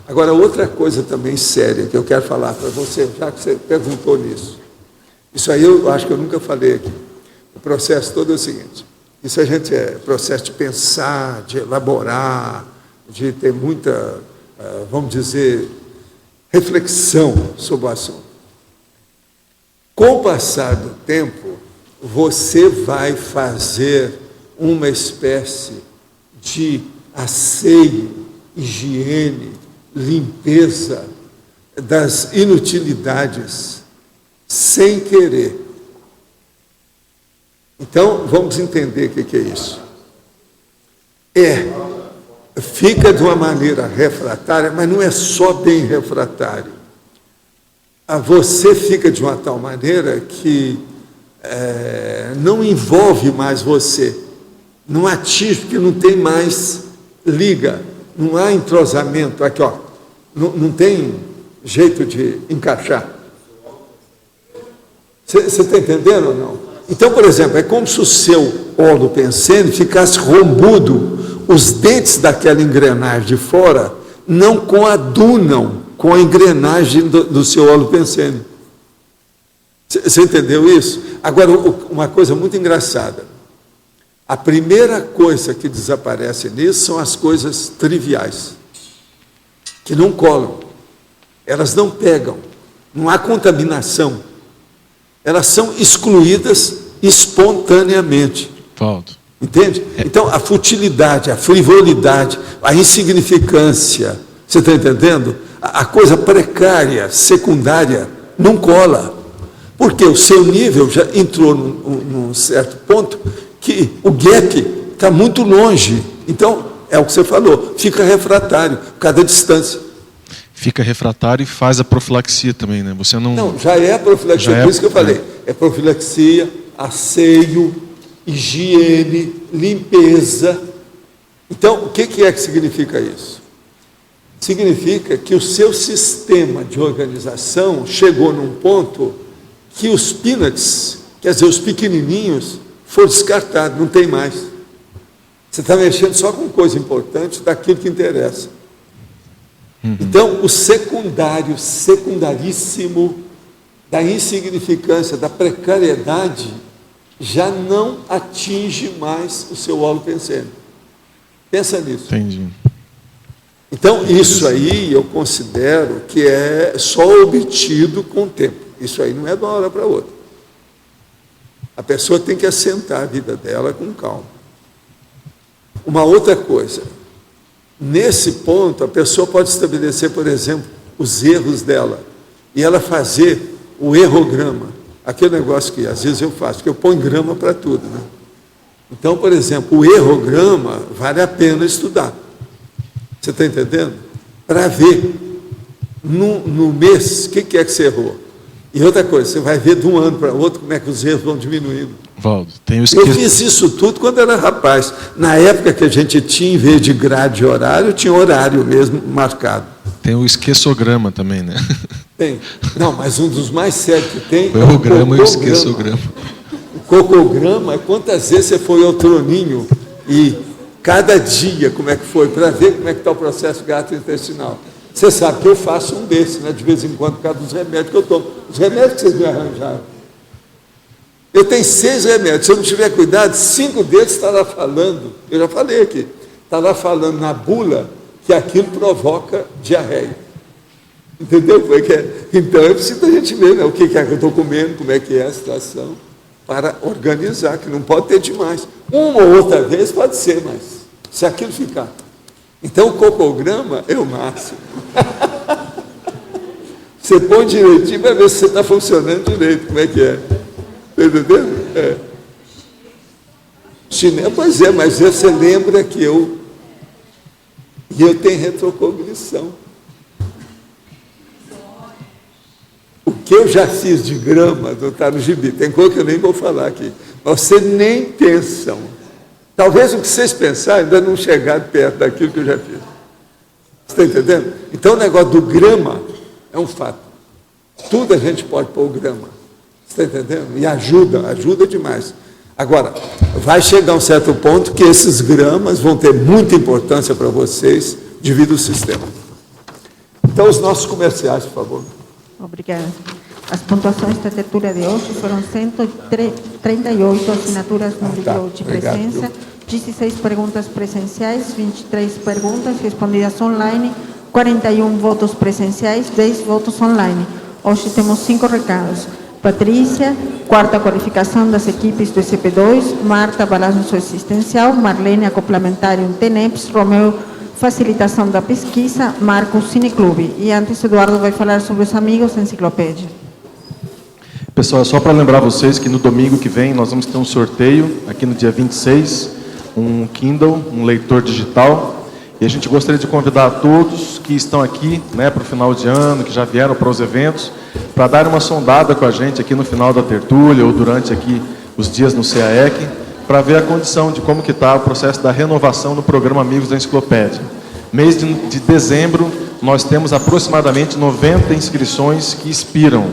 Agora, outra coisa também séria que eu quero falar para você, já que você perguntou nisso. Isso aí eu acho que eu nunca falei aqui. O processo todo é o seguinte. Isso a gente é processo de pensar, de elaborar, de ter muita, vamos dizer, reflexão sobre o assunto. Com o passar do tempo, você vai fazer uma espécie de asseio, higiene, limpeza das inutilidades, sem querer. Então, vamos entender o que é isso. Fica de uma maneira refratária, mas não é só bem refratário. Você fica de uma tal maneira que não envolve mais você, não atinge, porque não tem mais liga, não há entrosamento. Aqui, ó, não tem jeito de encaixar. Você está entendendo ou não? Então, por exemplo, é como se o seu óleo pensene ficasse rombudo, os dentes daquela engrenagem de fora não coadunam com a engrenagem do seu óleo pensene. Você entendeu isso? Agora, uma coisa muito engraçada. A primeira coisa que desaparece nisso são as coisas triviais, que não colam, elas não pegam, não há contaminação. Elas são excluídas espontaneamente. Valdo. Entende? Então, a futilidade, a frivolidade, a insignificância, você está entendendo? A coisa precária, secundária, não cola. Porque o seu nível já entrou num certo ponto que o gap está muito longe. Então, é o que você falou, fica refratário, por causa da distância. Fica refratário e faz a profilaxia também, né? Você não já é a profilaxia, por isso que eu falei. É profilaxia, asseio, higiene, limpeza. Então, o que é que significa isso? Significa que o seu sistema de organização chegou num ponto que os peanuts, quer dizer, os pequenininhos, foram descartados, não tem mais. Você está mexendo só com coisa importante daquilo que interessa. Então, o secundário, secundaríssimo, da insignificância, da precariedade, já não atinge mais o seu óleo pensene. Pensa nisso. Entendi. Então, isso aí eu considero que é só obtido com o tempo. Isso aí não é de uma hora para outra. A pessoa tem que assentar a vida dela com calma. Uma outra coisa, nesse ponto, a pessoa pode estabelecer, por exemplo, os erros dela, e ela fazer o errograma, aquele negócio que às vezes eu faço, que eu ponho grama para tudo, né? Então, por exemplo, o errograma vale a pena estudar. Você está entendendo? Para ver no mês o que é que você errou. E outra coisa, você vai ver de um ano para outro como é que os erros vão diminuindo. Valdo, eu fiz isso tudo quando era rapaz. Na época que a gente tinha, em vez de grade horário, tinha horário mesmo marcado. Tem o esqueçograma também, né? Tem. Não, mas um dos mais sérios que tem o errograma e o esquecograma. O cocograma é quantas vezes você foi ao troninho e cada dia como é que foi, para ver como é que está o processo gastrointestinal. Você sabe que eu faço um desses, né, de vez em quando, por causa dos remédios que eu tomo. Os remédios que vocês me arranjaram. Eu tenho 6 remédios. Se eu não tiver cuidado, 5 deles está lá falando. Eu já falei aqui. Está lá falando na bula que aquilo provoca diarreia. Entendeu? Então, é preciso a gente ver, né, o que é que eu estou comendo, como é que é a situação, para organizar, que não pode ter demais. Uma ou outra vez pode ser, mas se aquilo ficar. Então, o cocograma é o máximo. Você põe direitinho para ver se você está funcionando direito, como é que é. Está entendendo? Chinelo, pois é, mas você lembra que eu tenho retrocognição. O que eu já fiz de grama, não está no gibi, tem coisa que eu nem vou falar aqui. Mas você nem pensam. Talvez o que vocês pensarem ainda não chegar perto daquilo que eu já fiz. Você está entendendo? Então o negócio do grama é um fato. Tudo a gente pode pôr o grama. Você está entendendo? E ajuda demais. Agora, vai chegar um certo ponto que esses gramas vão ter muita importância para vocês devido ao sistema. Então, os nossos comerciais, por favor. Obrigada. As pontuações da tertúlia de hoje foram 138 assinaturas no livro de presença, 16 perguntas presenciais, 23 perguntas respondidas online, 41 votos presenciais, 10 votos online. Hoje temos 5 recados. Patrícia, quarta qualificação das equipes do ECP2, Marta, balanço existencial, Marlene, acoplamentário em TENEPS, Romeu, facilitação da pesquisa, Marcos, Cineclube. E antes, Eduardo vai falar sobre os amigos da enciclopédia. Pessoal, só para lembrar vocês que no domingo que vem nós vamos ter um sorteio, aqui no dia 26, um Kindle, um leitor digital. E a gente gostaria de convidar a todos que estão aqui, né, para o final de ano, que já vieram para os eventos, para dar uma sondada com a gente aqui no final da tertúlia ou durante aqui os dias no CAEC, para ver a condição de como que está o processo da renovação do programa Amigos da Enciclopédia. Mês de dezembro, nós temos aproximadamente 90 inscrições que expiram.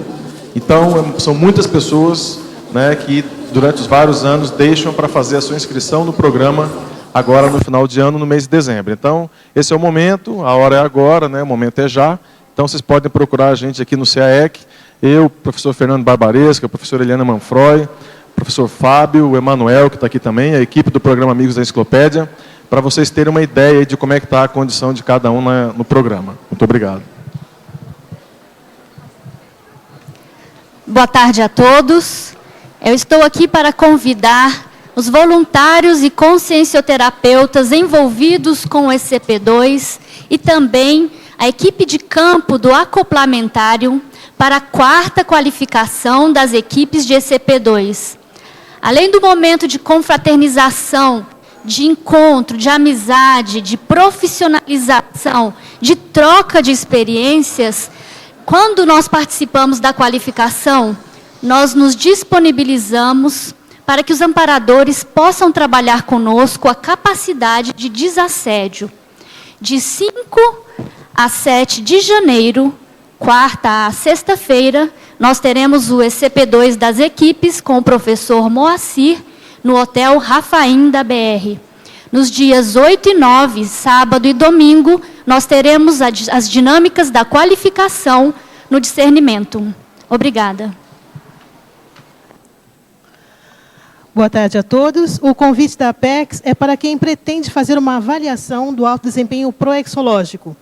Então, são muitas pessoas, né, que durante os vários anos deixam para fazer a sua inscrição no programa agora no final de ano, no mês de dezembro. Então, esse é o momento, a hora é agora, né, o momento é já. Então, vocês podem procurar a gente aqui no CAEC, eu, professor Fernando Barbaresca, a professora Eliana Manfroy, o professor Fábio, o Emanuel, que está aqui também, a equipe do programa Amigos da Enciclopédia, para vocês terem uma ideia de como é que está a condição de cada um no programa. Muito obrigado. Boa tarde a todos. Eu estou aqui para convidar os voluntários e consciencioterapeutas envolvidos com o ECP2 e também a equipe de campo do acoplamentário para a quarta qualificação das equipes de ECP2. Além do momento de confraternização, de encontro, de amizade, de profissionalização, de troca de experiências, quando nós participamos da qualificação, nós nos disponibilizamos para que os amparadores possam trabalhar conosco a capacidade de desassédio. De 5 a 7 de janeiro, quarta a sexta-feira, nós teremos o ECP2 das equipes com o professor Moacir no Hotel Rafaim da BR. Nos dias 8 e 9, sábado e domingo, nós teremos as dinâmicas da qualificação no discernimento. Obrigada. Boa tarde a todos. O convite da Apex é para quem pretende fazer uma avaliação do alto desempenho proexológico,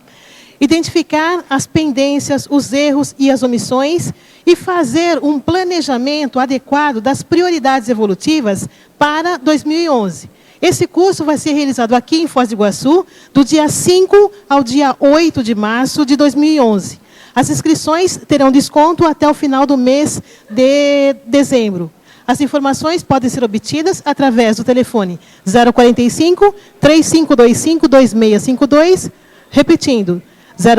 identificar as pendências, os erros e as omissões e fazer um planejamento adequado das prioridades evolutivas para 2011. Esse curso vai ser realizado aqui em Foz do Iguaçu, do dia 5 ao dia 8 de março de 2011. As inscrições terão desconto até o final do mês de dezembro. As informações podem ser obtidas através do telefone 045 3525 2652, repetindo,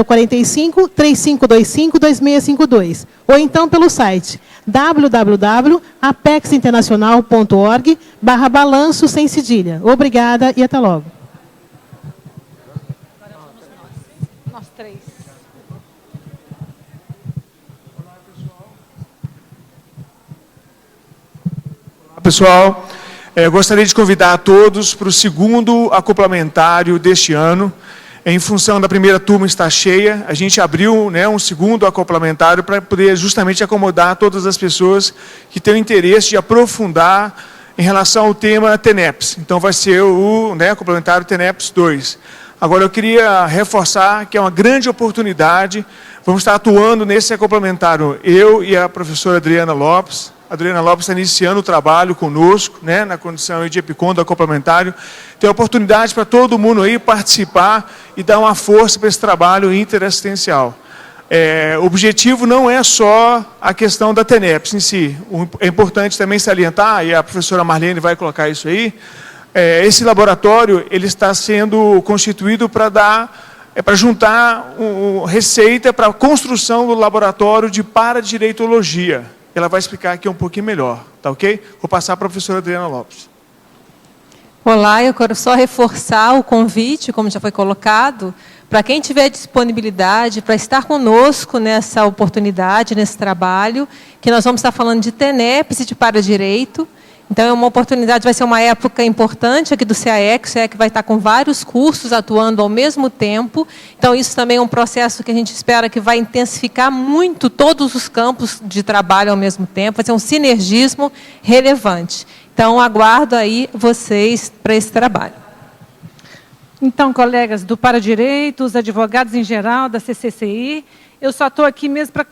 045 3525 2652, ou então pelo site www.apexinternacional.org/balanço sem cedilha. Obrigada e até logo. Nós três. Olá, pessoal. Eu gostaria de convidar a todos para o segundo acoplamentário deste ano. Em função da primeira turma estar cheia, a gente abriu, né, um segundo acoplamentário para poder justamente acomodar todas as pessoas que têm o interesse de aprofundar em relação ao tema TENEPS. Então vai ser o, né, acoplamentário TENEPS 2. Agora eu queria reforçar que é uma grande oportunidade. Vamos estar atuando nesse acoplamentário, eu e a professora Adriana Lopes. A Adriana Lopes está iniciando o trabalho conosco, né, na condição de EPICOM do acoplamentário. Tem a oportunidade para todo mundo aí participar e dar uma força para esse trabalho interassistencial. O objetivo não é só a questão da TENEPS em si. É importante também salientar, e a professora Marlene vai colocar isso aí, esse laboratório ele está sendo constituído para juntar receita para a construção do laboratório de paradireitologia. Ela vai explicar aqui um pouquinho melhor, tá ok? Vou passar para a professora Adriana Lopes. Olá, eu quero só reforçar o convite, como já foi colocado, para quem tiver disponibilidade para estar conosco nessa oportunidade, nesse trabalho, que nós vamos estar falando de TENEPS e de paradireito, Então, é uma oportunidade, vai ser uma época importante aqui do CAEC. O CAEC vai estar com vários cursos atuando ao mesmo tempo. Então, isso também é um processo que a gente espera que vai intensificar muito todos os campos de trabalho ao mesmo tempo. Vai ser um sinergismo relevante. Então, aguardo aí vocês para esse trabalho. Então, colegas do Paradireito, os advogados em geral da CCCI, eu só estou aqui mesmo para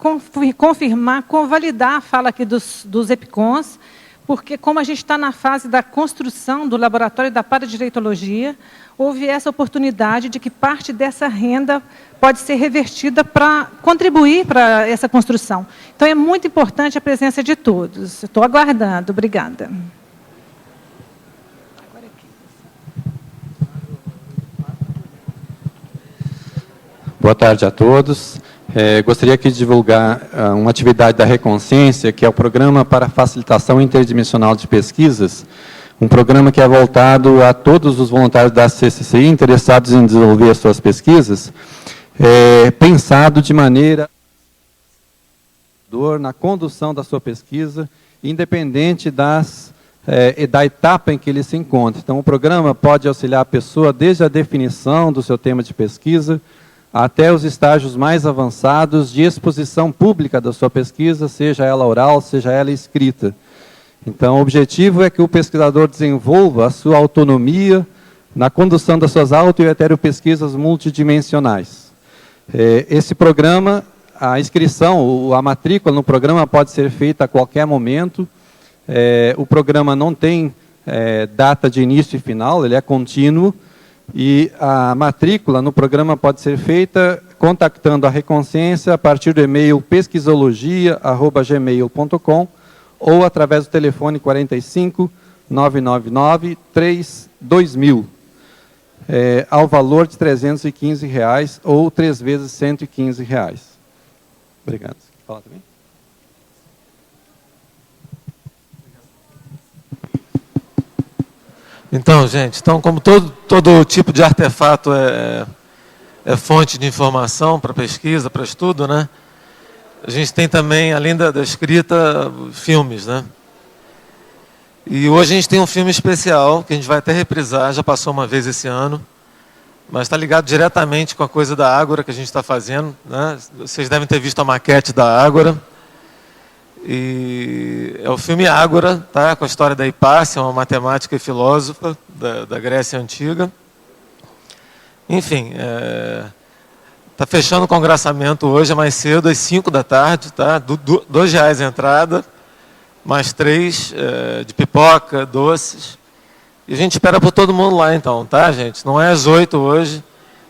confirmar, convalidar a fala aqui dos EPCONs, porque como a gente está na fase da construção do laboratório da paradireitologia, houve essa oportunidade de que parte dessa renda pode ser revertida para contribuir para essa construção. Então, é muito importante a presença de todos. Estou aguardando. Obrigada. Boa tarde a todos. Gostaria aqui de divulgar uma atividade da Reconsciência, que é o Programa para Facilitação Interdimensional de Pesquisas, um programa que é voltado a todos os voluntários da CCCI interessados em desenvolver as suas pesquisas, pensado de maneira na condução da sua pesquisa, independente da etapa em que ele se encontra. Então, o programa pode auxiliar a pessoa desde a definição do seu tema de pesquisa, até os estágios mais avançados de exposição pública da sua pesquisa, seja ela oral, seja ela escrita. Então, o objetivo é que o pesquisador desenvolva a sua autonomia na condução das suas auto- e heteropesquisas multidimensionais. Esse programa, a inscrição, a matrícula no programa pode ser feita a qualquer momento. O programa não tem data de início e final, ele é contínuo. E a matrícula no programa pode ser feita contactando a Reconsciência a partir do e-mail pesquisologia@gmail.com ou através do telefone 45 999 32000, ao valor de R$ 315 ou 3 vezes R$ 115. Obrigado. Quer falar também? Então, gente, como todo tipo de artefato é fonte de informação para pesquisa, para estudo, né? A gente tem também, além da escrita, filmes, né? E hoje a gente tem um filme especial, que a gente vai até reprisar, já passou uma vez esse ano, mas está ligado diretamente com a coisa da Ágora que a gente está fazendo, né? Vocês devem ter visto a maquete da Ágora. E é o filme Ágora, tá? Com a história da Hipácia, uma matemática e filósofa da Grécia Antiga. Enfim, está fechando o congraçamento hoje, mais cedo, às 5 da tarde, tá? R$2 a entrada, mais 3 de pipoca, doces. E a gente espera por todo mundo lá, então, tá, gente? Não é às 8 hoje,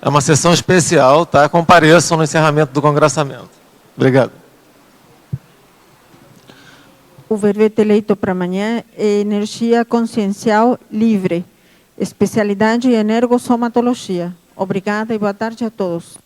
é uma sessão especial, tá? Compareçam no encerramento do congraçamento. Obrigado. O verbete eleito para amanhã é energia consciencial livre, especialidade em energossomatologia. Obrigada e boa tarde a todos.